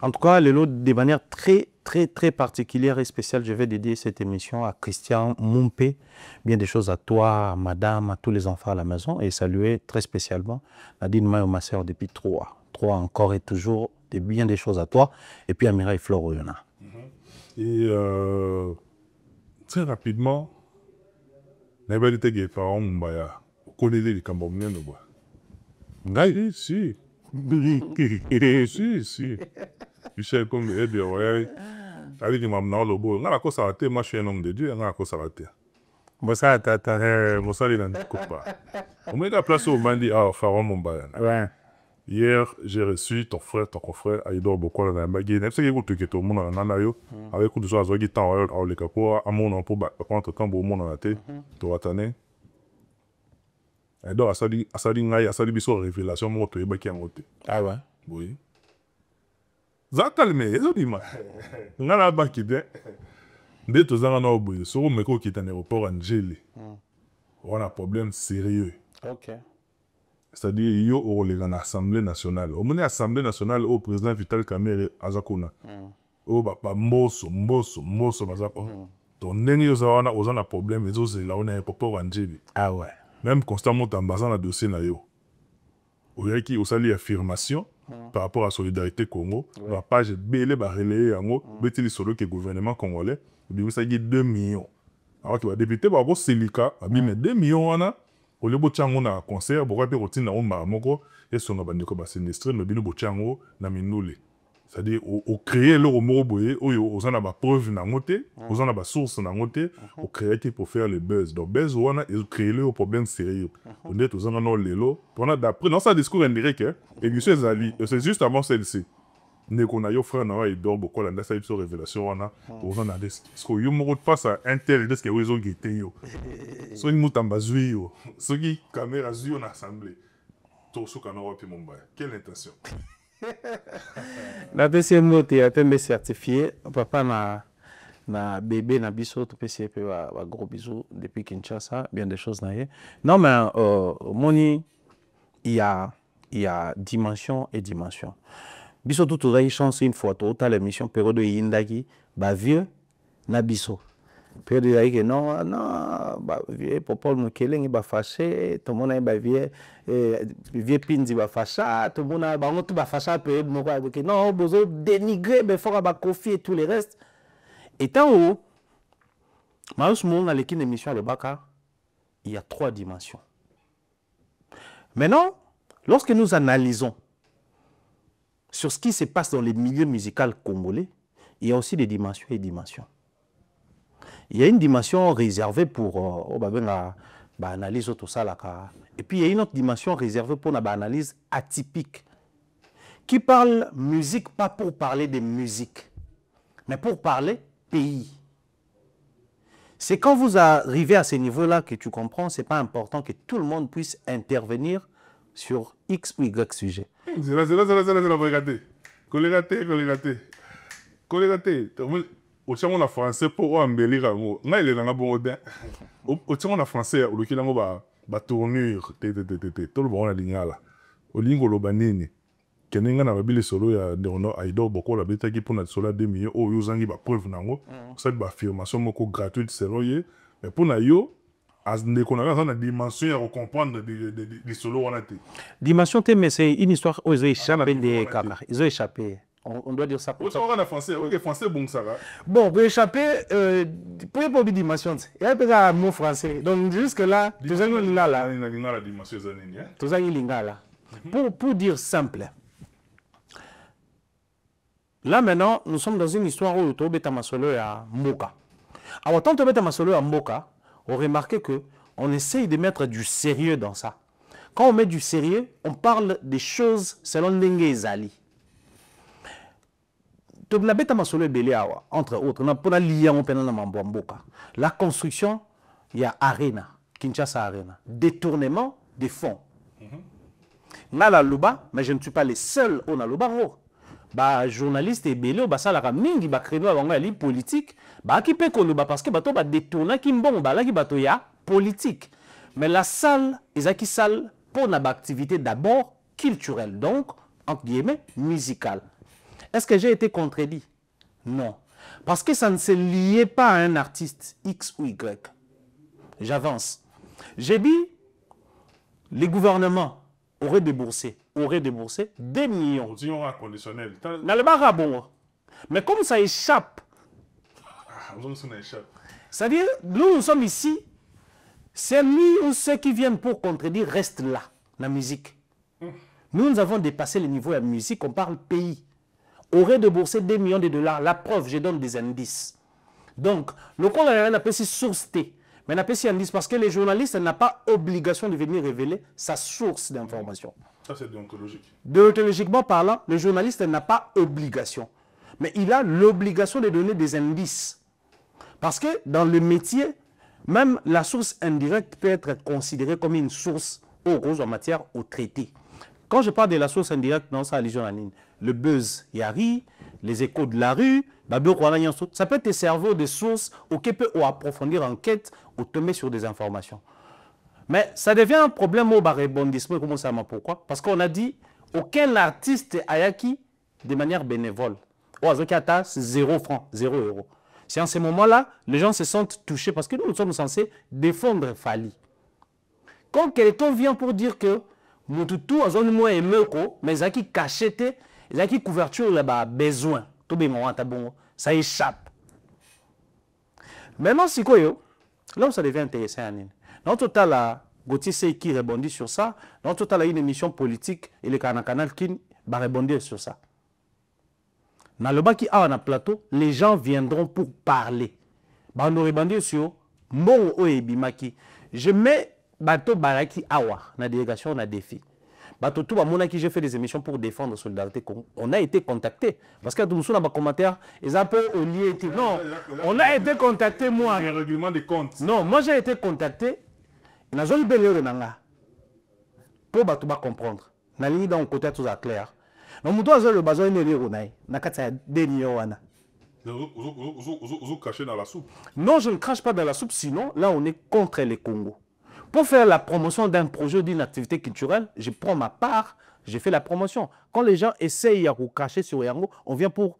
En tout cas, de manière très particulière et spéciale, je vais dédier cette émission à Christian Mumpé. Bien des choses à toi, à madame, à tous les enfants à la maison. Et saluer très spécialement Nadine Mayo, ma soeur, depuis 3 encore et toujours. Bien des choses à toi. Et puis Amira et Flore Oyona. Et très rapidement, la vérité que les parents connaissent les Camerounais. Si, si. Si. Tu sais comme Avec Mamna Lobo, on a quoi ça moi je suis un homme de Dieu, on a quoi ça va Bon, ça, Moi ça, il n'en coupe pas. On met la place au bandi, ah, Pharaon Mombayan. Ouais. Hier, j'ai reçu ton frère, ton confrère, Aïdor Bokola dans la baguette. C'est ce que tout le monde en a eu. Avec tout ça, il y a temps, le capot, à mon emploi, prendre temps pour mon en tête, tu vas t'en Aïdor, Asadi Ngai, Asadi Bisso, révélation, moi, tu es baki en côté. Ah ouais. Oui. Ça calme, ça dit moi. On a la baki de. Dès que tu as un objet, sur le mec qui est en aéroport en Gélé, on a un problème sérieux. Ok. C'est-à-dire, il y a l'Assemblée nationale. On a l'Assemblée nationale au président Vital Kamerhe Azakuna. Au papa Mosso, Mazako. Donc, nous avons un problème, mais nous avons un aéroport en Gélé. Ah ouais. Même constamment, on a un dossier. Il y a qui une affirmation par rapport à la solidarité Congo. La page BL va relayer en haut, mais sur le gouvernement congolais. Il y a 2 millions. Alors qu'il va député, il va avoir Selika, il y a 2 millions. Au lieu de faire un concert, il va faire un maramoko, et son abandon va s'inistrer, mais il va faire un minole. C'est-à-dire, au créer le romoboye, aux en a preuve dans côté, aux en a source dans côté, au créer pour faire le buzz. Donc, buzz, on a créé le problème sérieux. On est aux en a le lot. D'après, dans sa discours indirect, et monsieur Zali, c'est juste avant celle-ci. Ne qu'on a eu frère n'a pas d'or beaucoup là ça une révélation on a aux en a des parce que yo mo passe à intel de ce que ils ont guetté yo so ils mutant bazui yo so qui caméra zui en assemblée tout ce qu'on a puis mon bail quelle intention La deuxième note est un peu certifié papa na bébé na biso tout PCP va gros bisous depuis Kinshasa bien des choses na non mais moni il y a dimension et dimension. Biso tout aurait chance une fois tout à l'émission période de Yindagi ba vieux na biso période de que non ba vieux popol no keleng ba fâché tout monde ba vieux pinzi ba fâcha tout monde ba on tout ba fâcha période no que non besoin dénigrer mais faut ba confier tous les restes étant où Maus monde à l'équipe émission le Baka il y a 3 dimensions. Maintenant lorsque nous analysons sur ce qui se passe dans les milieux musicaux congolais, il y a aussi des dimensions et dimensions. Il y a une dimension réservée pour l'analyse tout ça. Et puis il y a une autre dimension réservée pour l'analyse atypique, qui parle musique pas pour parler de musique, mais pour parler pays. C'est quand vous arrivez à ce niveau-là que tu comprends, ce n'est pas important que tout le monde puisse intervenir sur X ou Y sujet. C'est là, regarder. Collégaté. Au tient on a français pour embellir ngo. Nga il est dans bon bien. Au tient on a français au lieu ngo ba tournure tout le monde a lingala. Au lingo lo banini. Keninga na babili solo ya ndono Aïdor Bokola betaki pour na solo 2 millions o yozangi ba preuve nango. Ça ba affirmation moko gratuite sérieux mais pour na yo as ne connaissons la dimension à comprendre des solos on a été. Dimension T, mais c'est une histoire où ils ont échappé des camarades. Ils ont échappé. On doit dire ça. Où sont en français? Ok, français bon ça va. Bon, pour échapper, pour pas dimension, il y a peut-être un mot français. Donc jusque là, tout ça il là là. La dimension zanini. Tout ça il là. Pour dire simple. Là maintenant, nous sommes dans une histoire où tu beta masolo à Mboka. Alors tant tu beta masolo à Mboka, on remarque qu'on essaye de mettre du sérieux dans ça. Quand on met du sérieux, on parle des choses selon Ndenge Ezali. Entre autres, la construction, il y a Arena, Kinshasa Arena. Détournement des fonds. Nala Luba, mais je ne suis pas les seuls au Naluba. Bah journaliste et belé bah ça la mingi bah créneau avant ali politique bah qui peut qu'on parce que bateau bah détourner qui bon bah là qui bateau ya politique mais la salle est salle pour une activité d'abord culturelle donc entre guillemets musicale. Est-ce que j'ai été contredit? Non, parce que ça ne se liait pas à un artiste X ou Y. J'avance. J'ai dit les gouvernements auraient déboursé 2 millions. Conditionnel. Dans le bar bon. Mais comme ça échappe. C'est-à-dire, nous sommes ici, c'est lui ou ceux qui viennent pour contredire restent là, la musique. Nous avons dépassé le niveau de la musique, on parle pays. aurait déboursé 2 millions de dollars. La preuve, je donne des indices. Donc, le compte n'a pas si source T, mais n'a pas si indice parce que les journalistes n'ont pas obligation de venir révéler sa source d'information. Ça, c'est déontologique. Déontologiquement parlant, le journaliste n'a pas obligation, mais il a l'obligation de donner des indices. Parce que dans le métier, même la source indirecte peut être considérée comme une source en matière au traité. Quand je parle de la source indirecte dans sa religion en ligne, le buzz Yari, les échos de la rue, ça peut te servir de source auquel peut approfondir enquête ou tomber sur des informations. Mais ça devient un problème au rebondissement. Comment ça? Pourquoi? Parce qu'on a dit aucun artiste ayaki de manière bénévole. C'est 0 francs, 0 euros. C'est en ce moment-là, les gens se sentent touchés parce que nous sommes censés défendre Fali. Quand quelqu'un vient pour dire que Moutoutou a zone moins émeuko, mais il y a qui cachette, il y a qui couverture là-bas besoin. Tout bien, ça échappe. Maintenant, c'est quoi, là où ça devient intéressant. Dans le total, Gauthier Sey qui rebondit sur ça. Dans le total, il y a une émission politique et le canal qui va rebondir sur ça. Dans le bas qui a un plateau, les gens viendront pour parler. On va rebondir sur Mbongo Oebimaki. Je mets Bato Baraki Awa, la délégation, on a défi. Bato tout le qui j'ai fait des émissions pour défendre la solidarité. On a été contacté. Parce que nous sommes dans les commentaires, ils ont un peu lié. Non, on a été contacté, moi. Le règlement des comptes. Non, moi j'ai été contacté. Dans une belle heure, pour Bato comprendre. Dans ligne dans le côté tout clair. Donc, nous avons le besoin de lire. Vous cachez dans la soupe. Non, je ne crache pas dans la soupe, sinon, là, on est contre les Congos. Pour faire la promotion d'un projet, d'une activité culturelle, je prends ma part, je fais la promotion. Quand les gens essayent de cracher sur Yango, on vient pour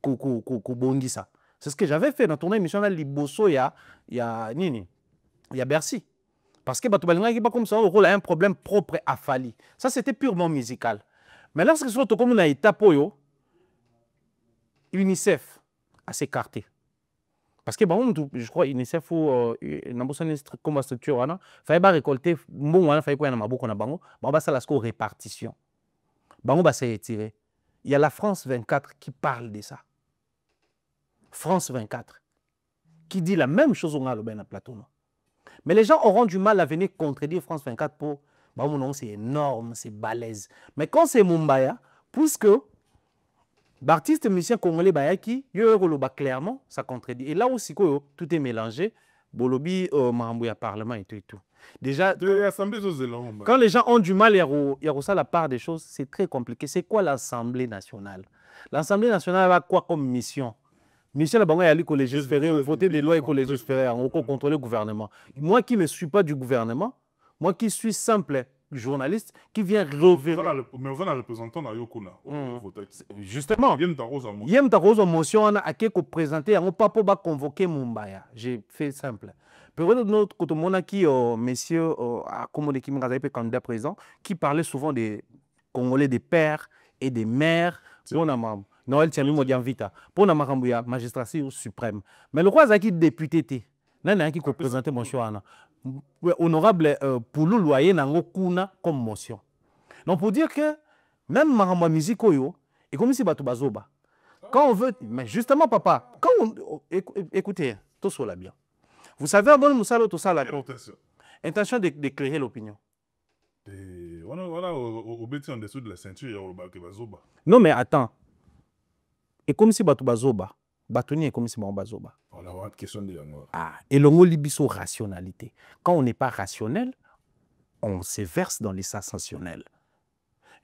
bondi ça. C'est ce que j'avais fait dans ton émission là, Liboso, il y a Bercy. Parce que Batobalinga, pas comme ça, le rôle a un problème propre à Fali. Ça, c'était purement musical. Mais lorsque ce soit comme on a étape, UNICEF a s'écarté. Parce que je crois UNICEF ou comme structure, il fallait récolter, il fallait qu'on ait la répartition. Il y a la France 24 qui parle de ça. France 24 qui dit la même chose au plateau. Mais les gens auront du mal à venir contredire France 24 pour c'est énorme, c'est balèze. Mais quand c'est Mumbaya, puisque l'artiste musicien congolais Bayaki, clairement, ça contredit. Et là aussi, tout est mélangé. Bolobi, Marambouya Parlement et tout. Déjà, quand les gens ont du mal à ça la part des choses, c'est très compliqué. C'est quoi l'Assemblée nationale? L'Assemblée nationale a quoi comme mission? Mission, il y a les légiférer, voter des lois et les légiférer, contrôler le gouvernement. Moi qui ne suis pas du gouvernement, moi qui suis simple journaliste, qui vient revenir. Mais vous êtes un représentant de Yokuna. Justement. Il y a une motion qui est présentée, on ne peut pas convoquer Mumbaya. J'ai fait simple. Peut-être notre côté, on a qui, messieurs, à Komode Kimi Razaipe, candidat président, qui parlait souvent des Congolais, des pères et des mères. Noël Tiami Modian Vita. Pour la magistrature suprême. Mais le roi Zaki député, il y a qui représentait mon choix. Honorable Poulou Loyer nango kuna comme motion. Donc pour dire que même Maramba musique et comme si Batou Bazoba. Quand on veut, mais justement papa, quand on écoutez, tout cela bien. Vous savez bon Moussalo tout ça là. Intention d'éclairer l'opinion. Voilà au bêtis en dessous de la ceinture il y a Bazoba. Non mais attends. Et comme si Batou Bazoba. Batoni est comme si Bazoba. On a une question de et l'ongo libiso rationalité. Quand on n'est pas rationnel, on se verse dans les sensationnels.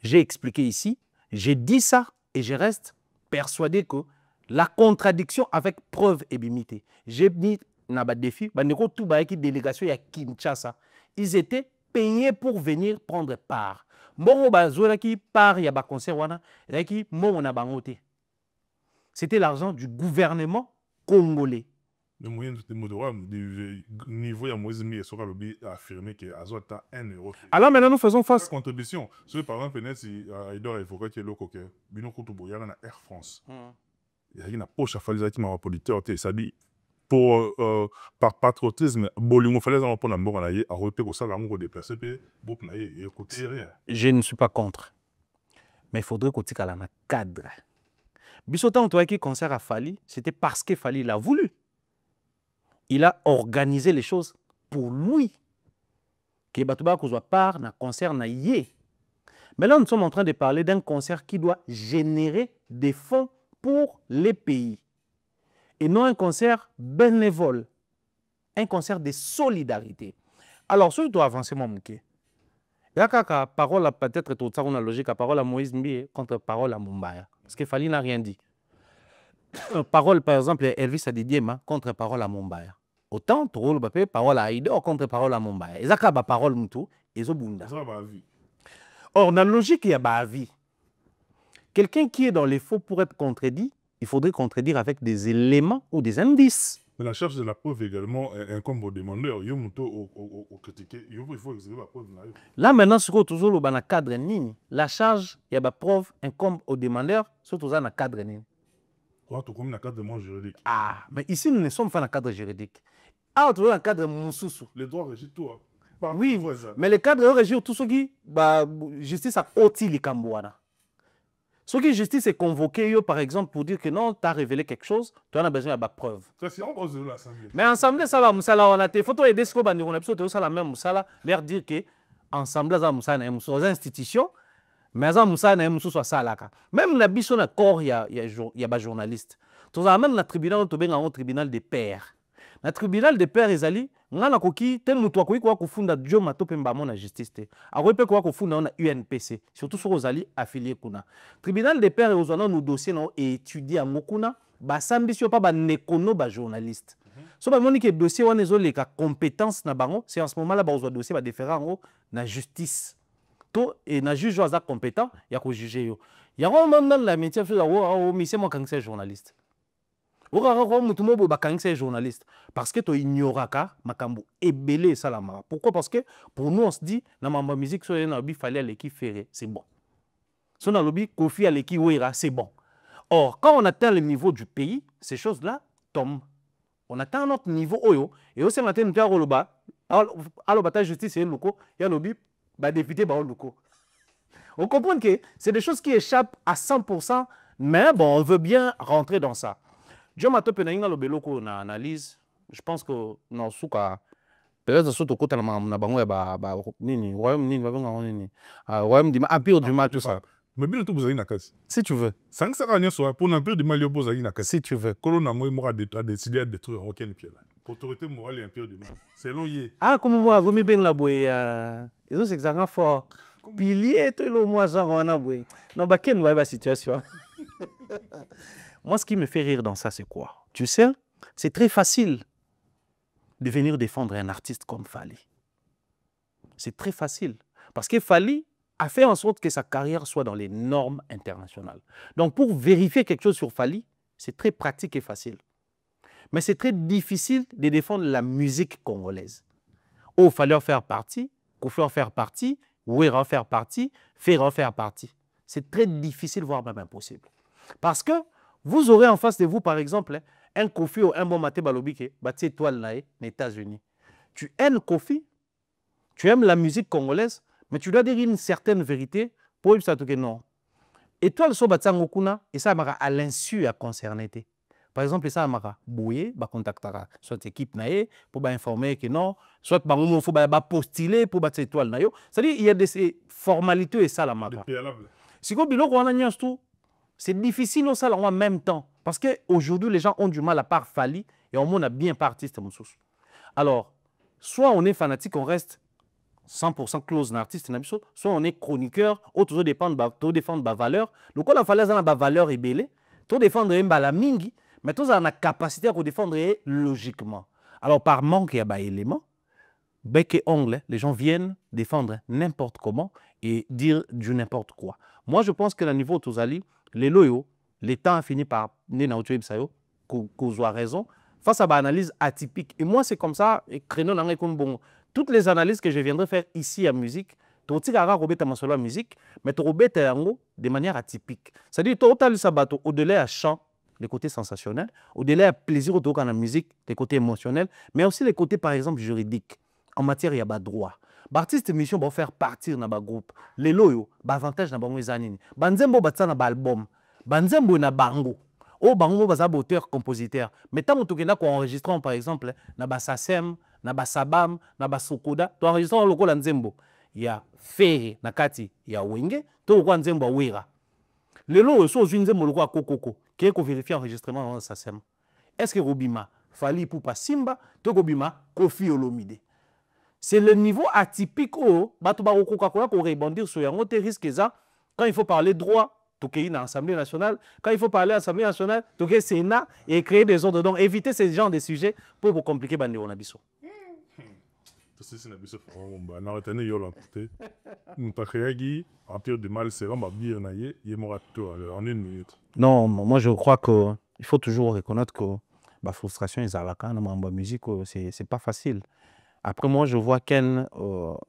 J'ai expliqué ici, j'ai dit ça et je reste persuadé que la contradiction avec preuve est limitée. J'ai mis dans le défi, tout qui délégation à Kinshasa. Ils étaient payés pour venir prendre part. Bon, qui part, il y a un concert, qui c'était l'argent du gouvernement congolais. Le moyen du niveau, il y a Moïse Mi et affirmé que Azota 1 euro. Alors maintenant, nous faisons face. Contribution. Par exemple, si Aïdor évoquait que l'eau coquet, Bino Koutoubou, il y a une Air France. Il y a une poche à faire qui m'a politique. Ça dit, pour par patriotisme, Bolingo fallait en prendre un bon à repérer au salaire de déplacer, je ne suis pas contre. Mais il faudrait qu'on ait un cadre. Bissotan qui concert à Fali, c'était parce que Fali l'a voulu. Il a organisé les choses pour lui. Que Batouba Kozwa part na concert na yé. Mais là, nous sommes en train de parler d'un concert qui doit générer des fonds pour les pays. Et non un concert bénévole. Un concert de solidarité. Alors, ce qui doit avancer, mon mouké. Il y a une parole, peut-être, tout ça, on a logique, parole à Moïse Mbie contre parole à Mumbaya. Parce que Fali n'a rien dit. Parole, par exemple, Elvis Adidiema contre parole à Mumbaya. Autant, parole à Aïdo contre parole à Mumbaya. Ils ont parole moutou, ils ont bunda. Or, dans la logique, il y a un avis. Quelqu'un qui est dans les faux pour être contredit, il faudrait contredire avec des éléments ou des indices. Mais la charge de la preuve également incombe au demandeur. Il faut critiquer, il faut exécuter la preuve. Là, maintenant, sur toujours le cadre nini, la charge, il y a la preuve incombe au demandeur, surtout dans le cadre nini. Comme dans le cadre juridique. Ah, mais ici, nous ne sommes pas dans le cadre juridique. Ah, toujours dans le cadre moussoussou. Les droits régissent tout. Oui, mais le cadre régit tout ce qui, justice a oti les Cambouana. Ce qui justice est convoqué, par exemple, pour dire que non, tu as révélé quelque chose, tu en as besoin de preuve. Mais ensemble, ça va, Moussala, on a des photos et des scopes, on a besoin de la même Moussala, leur dire que ensemble, ça Moussala est une institution, mais ça Moussala est une ça. Même la biche, on a corps, il y a des journalistes. Tout ça, même le tribunal, on a un tribunal des pairs. Le tribunal des pairs, ils allaient, on a koki tel mutu akoki kwa kufunda Dieu matope mbamo na justice te. Akoki kwa kufunda na UNPC, surtout sur Rosali affilié kuna. Tribunal des pairs ozana nous dossier na étudier en kuna, ba sambisio pa ba nekono ba journaliste. So ba moni que dossier wana zo les compétences na bango, c'est en ce moment là ba ozo dossier ba différent na justice. To et na juge oza compétent ya ko juger yo. Ya même dans la métier fait o mi c'est moi quand c'est journaliste. Journaliste parce que tu ignoras makambo ebele salama. Pourquoi? Parce que pour nous on se dit na mamba musique so na bi fallait aller qui faire c'est bon. So na lobi kofi aller qui wera c'est bon. Or quand on atteint le niveau du pays, ces choses-là tombent. On atteint un autre niveau oyo et aussi matin nous faire loba alors bataille justice et loko ya lobi ba député ba loko. On comprend que c'est des choses qui échappent à 100%, mais bon on veut bien rentrer dans ça. Je m'attends à le beloko na analyse. Je pense que non souka peut-être surtout côté na bango ba nini royaume nini ba bango nini royaume du empire du mal tout ça. Mais bien tout vous avez na casse. Si tu veux. Sans ça rien soit pour l'empire du mal vous avez na casse. Si tu veux. Colonna moi a décidé de détruire aucun pied là. Autorité morale et empire du mal. C'est long yé. Ah comme moi vous mi ben la boy ils ont exactement fort. Pilier tout le mois ça on a boy. Non ba ken va situation. Moi, ce qui me fait rire dans ça, c'est quoi? Tu sais, c'est très facile de venir défendre un artiste comme Fali. C'est très facile. Parce que Fali a fait en sorte que sa carrière soit dans les normes internationales. Donc, pour vérifier quelque chose sur Fali, c'est très pratique et facile. Mais c'est très difficile de défendre la musique congolaise. Oh, il fallait en faire partie, Kofi en faire partie, Ouera en faire partie, Ferra en faire partie. C'est très difficile, voire même impossible. Parce que vous aurez en face de vous, par exemple, un Kofi ou un bon maté balobike, bâti étoile nae, aux États-Unis. Tu aimes Kofi, tu aimes la musique congolaise, mais tu dois dire une certaine vérité pour dire que non. Étoile so bâti ngokuna, et ça m'a à l'insu à concerner. Par exemple, ça m'a bouillé, bah contactera soit équipe nae pour informer que non, soit bah on faut bah postuler pour bâti étoile nae. C'est-à-dire il y a des formalités et ça la mara. Si vous biloko on a tout. C'est difficile au salon en même temps. Parce qu'aujourd'hui, les gens ont du mal à part Fali et on a bien pas artiste. Alors, soit on est fanatique, on reste 100% close dans l'artiste, soit on est chroniqueur, ou toujours défendre la valeur. Donc, on a fallu la valeur et belé, tout défendre la mingi, mais tout a la capacité à défendre logiquement. Alors, par manque, il y a des éléments. Bec et ongle, les gens viennent défendre n'importe comment et dire du n'importe quoi. Moi, je pense que le niveau Tozali, les loyaux, l'État a fini par qu'on soit raison face à une analyse atypique. Et moi, c'est comme ça, et bon, toutes les analyses que je viendrai faire ici à musique, tu as la musique, mais tu as de manière atypique. C'est-à-dire que au-delà du chant, les côtés sensationnels, au-delà du plaisir au la musique, les côtés émotionnels, mais aussi les côtés, par exemple, juridiques. En matière, il y a des droits. L'artiste mission va faire partir dans le groupe. Les loyaux, avantage dans les années. Banzembo batsa na album. banzembo na bango o bango baza auteur compositeur mais tant que na ko enregistrant par exemple na basasem na basabam na basokoda to enregistrant lokola nzembo ya fere na kati ya wenge to kwa nzembo wira lelo so ozwi nzembo lokola kokoko ke ko vérifier enregistrement na sasem est-ce que Robima Fally Ipupa Simba to Kobima Koffi Olomide. C'est le niveau atypique où bato ba kokoka ko rebondir sur yango te risque ça quand il faut parler droit toquer dans l'Assemblée nationale, quand il faut parler à l'Assemblée nationale, toquer Sénat et créer des ordres. Donc éviter ce genre de sujets pour compliquer bande on a biso. C'est une biso on a retenu yo l'emporter. Nous pas créé empire du mal c'est vraiment bien naïe, il est mort en une minute. Non, moi je crois que il faut toujours reconnaître que la frustration est à la canne en musique c'est pas facile. Après moi je vois qu'un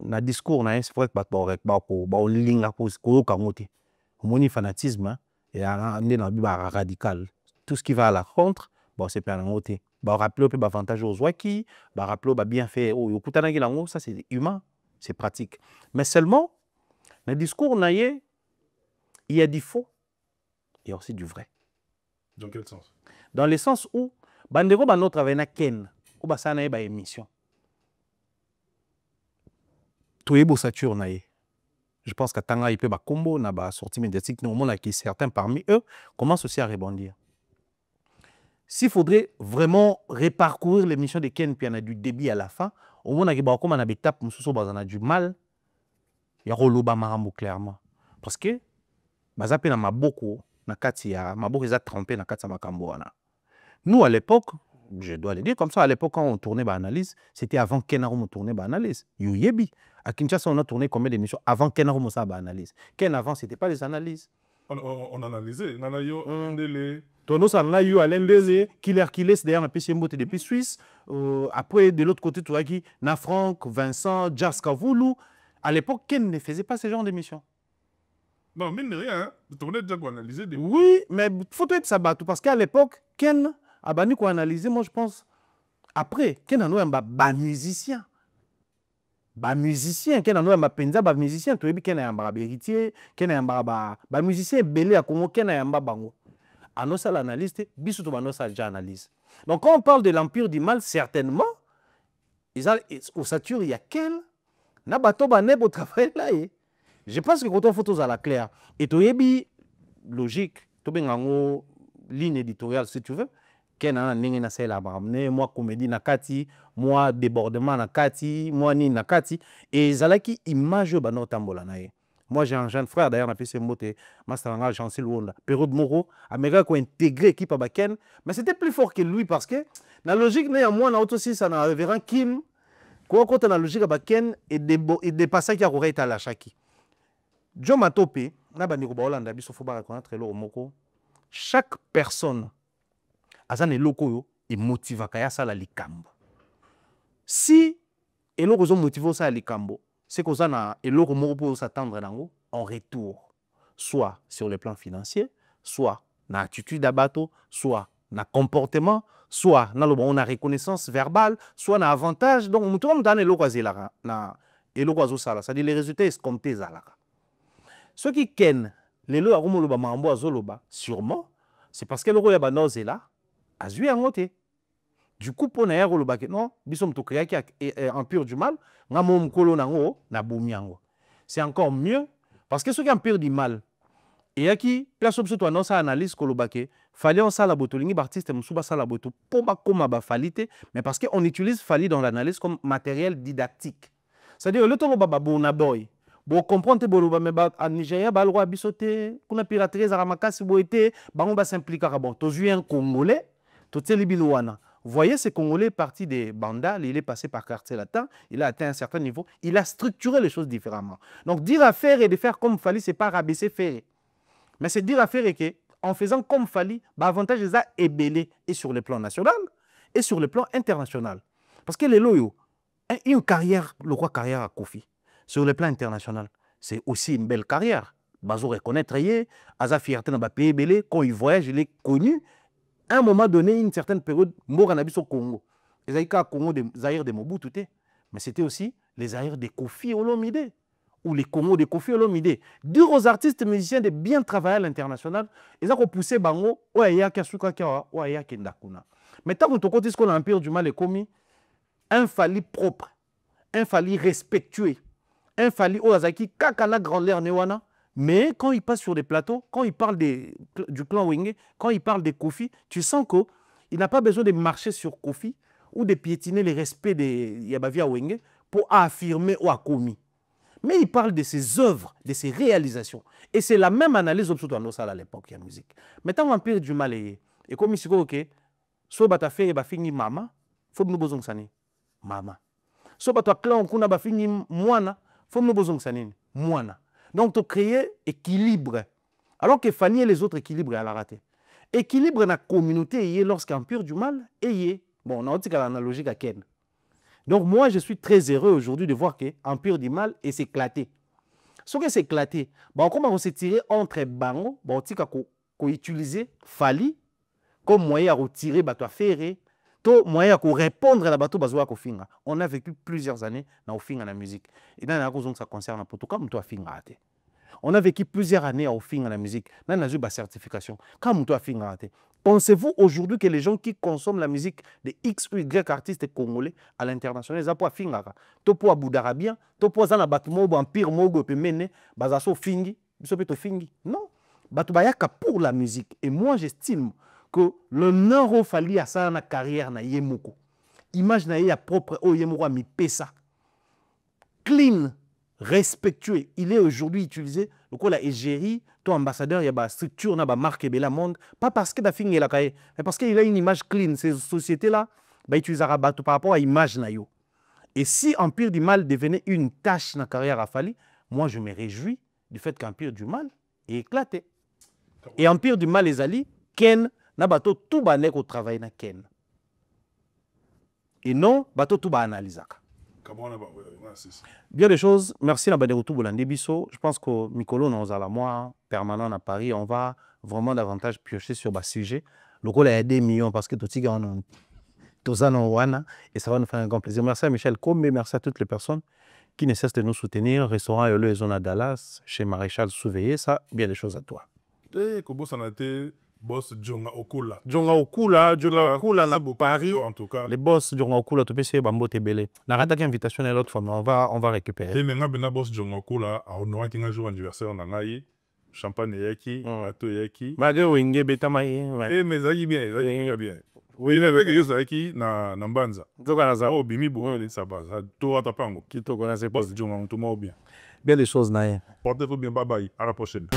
na discours na c'est vrai que ba linga ko kangote. Mon fanatisme et radical. Tout ce qui va à la contre, bon c'est pas un bah rappeler peu avantage aux waki, bah rappeler bah bien fait ça c'est humain, c'est pratique. Mais seulement le discours il y a du faux, il y a aussi du vrai. Dans quel sens? Dans le sens où bandeko ba notre travail na ken ou ba ça na ba émission. Toyebo Saturne naie. Je pense qu'à Tanga, il peut avoir combo, n'a pas sorti médiatique, non, qui certains parmi eux commencent aussi à rebondir. S'il faudrait vraiment reparcourir l'émission de Ken, puis il y en a du début à la fin, au moins, il y a des étapes, on a du mal, il y a Roloba Marambo clairement. Parce que, Bazape na Maboko, na Katia, Maboko les a trempés na Katia Makamboana. Nous, à l'époque, je dois le dire comme ça, à l'époque, quand on tournait l'analyse, c'était avant Kenarum tournait l'analyse. Yuyebi. À Kinshasa, on a tourné combien d'émissions avant Kenarum ça l'analyse. Ken avant, c'était pas les analyses. On analysait. Nanayo, Ndele. Tono, ça l'a eu à l'Indélé, Killer c'est d'ailleurs un PC Mbote depuis Suisse. Après, de l'autre côté, tu vois qui, Na Franck, Vincent, Jazz Kavoulou. À l'époque, Ken ne faisait pas ce genre d'émissions. Non, mais rien, hein. Tu tournais déjà qu'on analysait des. Oui, mais il faut être sabatou. Parce qu'à l'époque, Ken a banni qu'on analysait, moi je pense. Après, Ken a nous un musicien. Ba musicien ken ando ba penza ba musicien to yebi ken ya mbara héritier ken ya mbara ba musicien belé à Congo ken ya mbaba bango anosa l'analyste biso to banosa déjà analyse. Donc quand on parle de l'empire du mal certainement au Saturne il y a ken na bato ba nebo travail là je pense que quand on photos à la claire et to yebi logique to bengango ligne éditoriale si tu veux ken na ndenge na sala ba moi comédie na kati moi débordement na kati moi ni na kati et zalaki image ba no tambola na ye. Moi j'ai un jeune frère d'ailleurs na PC Mbote master nga Jean-Cyril Wonda période Moro américain ko intégrer équipe ba ken mais c'était plus fort que lui parce que la logique na moi na auto aussi ça na révérend Kim ko ko na logique ba ken et dépasser qui a ko reta la chaki Joe Matope na ba ndiko ba Hollande biso fo ba reconnaître lo moko chaque personne azane loko et motive kaya sala likambo. Si eloko zo motive ça likambo, c'est que ça na eloko moko pour s'attendre nango en retour, soit sur le plan financier, soit na attitude à bateau, soit na comportement, soit na on a reconnaissance verbale, soit na avantage. Donc mutu mo dane eloko azela na eloko zo sala, c'est-à-dire les résultats escomptés zalaka. Ceux qui ken lelo akomo loba mambo azoloba sûrement, c'est parce que eloko ya banoze là azui angote. Du coup, pour naïa le baquet, non, bisom to créa qui a empire du mal, nga mom kolo nango na bumiango. C'est encore mieux parce que ceux qui empire du mal et à qui place obso to annonce analyse ko le baquet, fallait on ça la botolingi artiste musuba ça la boto pour ba koma ba falite, mais parce que on utilise fali dans l'analyse comme matériel didactique. C'est-à-dire le to baba bona boy. Bon comprendre boloba mais ba en Nigeria ba le roi bisoté, kuna piraterie za ramakasi boité, bango ba s'impliquera bon. To un Congolais, to telibilouana. Vous voyez, ce Congolais parti des Bandal, il est passé par quartier latin, il a atteint un certain niveau, il a structuré les choses différemment. Donc dire à faire et de faire comme Fally, ce n'est pas rabaisser faire. Mais c'est dire à faire et que, en faisant comme Fally, l'avantage est ébélé et sur le plan national et sur le plan international. Parce que les loyaux, une carrière, le roi carrière à Kofi, sur le plan international, c'est aussi une belle carrière. Bazo reconnaître, Aza fierté dans le pays ébélé, quand il voyage, il est connu. À un moment donné, une certaine période, Mora n'a au Congo. Les Aïka Congo, Zaïre de Mobutu, mais c'était aussi les Zaïre de Koffi Olomide. ou les Congo de Kofi Olomide. Dire aux artistes musiciens de bien travailler à l'international, ils ont poussé bango, oya kasuka kia, oya kendakuna. Mais tant que tu côté ce qu'on a l'empire du mal est commis, un fali propre, un fali respectueux, un fali ozaki kakana grandeur newana. Mais quand il passe sur des plateaux, quand il parle du clan Wenge, quand il parle de Kofi, tu sens qu'il n'a pas besoin de marcher sur Kofi ou de piétiner les respects de Yabavia Wenge pour affirmer ou à commis. Mais il parle de ses œuvres, de ses réalisations. Et c'est la même analyse à l'époque de la musique. Maintenant, l'empire du mal est comme si ok, soit bata fait ba fini mama, faut nous besoin sani mama. Soit bata clan kuna ba fini moana, faut nous besoin sani moana. Donc, tu crées équilibre. Alors que Fanny et les autres équilibres à la raté. Équilibre dans la communauté, lorsqu'empire du mal, bon, on a dit l'analogie à Ken. Donc, moi, je suis très heureux aujourd'hui de voir que empire du mal est éclaté. Ce qui est éclaté, bon, comment on s'est tiré entre bango, bon, on a utilisé Fali comme moyen à retirer bateau à ferrer, to moyen à répondre à la bateau bazoa ko finga. On a vécu plusieurs années dans finga la musique. Et dans la raison ça concerne pour tout comme toi finga. On a vécu plusieurs années au finga la musique. Dans la ba certification. Comme toi finga. Pensez-vous aujourd'hui que les gens qui consomment la musique de X ou Y artistes congolais à l'international, ils ont pas finga. To pour Aboudarabien, to pour zana batmo empire mogo pe mene, bazaso fingi, biso pe to fingi. Non. Batu bayaka pour la musique. Et moi j'estime que le Noro Fali a ça na carrière na yemoko. Image na ya propre o yemoko mi pesa. Clean, respectueux. Il est aujourd'hui utilisé le coup la égérie, ton ambassadeur, il y a ba structure na ba marque bela monde, pas parce que da fingé la caille, mais parce qu'il a une image clean. Ces sociétés là, ba utilisera bateau par rapport à image na yo. Et si Empire du Mal devenait une tâche na carrière à Fali, moi je me réjouis du fait qu'Empire du Mal est éclaté. Et Empire du Mal les alliés, Ken na bateau tout banek au travail na Ken. Et non, bateau tout ba analysaka. Bien des choses, merci na bande retour bolande biso. Je pense que Mikolo nous a la moi permanent à Paris, on va vraiment davantage piocher sur bas sujet. Le rôle est 2 millions parce que tout tiga on wana et ça va nous faire un grand plaisir. Merci à Michel Combe, merci à toutes les personnes qui ne cessent de nous soutenir. Restaurant Yolo et Zone à Dallas, chez Maréchal Souveillé, ça, bien des choses à toi. Kobo sanate boss Djonga Okula. Djonga Okula, na Paris. En tout cas. Les boss Djonga Okula, tu peux essayer Bambo Tebele. Na rata qui invitation et l'autre fois, on va récupérer. Et maintenant, ben boss Djonga Okula, a honoré qu'il y a un jour anniversaire en Naï, champagne yaki, ato yaki. Malgré Wenge Betamaï. Eh mais ça y bien, bien. Oui, mais avec les yaki na Mbanza. Zoka na za. Oh bimi bon les sabas. Tout à tapango. Qui te connaît Boss Djonga, tout bien. Bien des choses naïe. Portez-vous bien, bye bye. À la prochaine.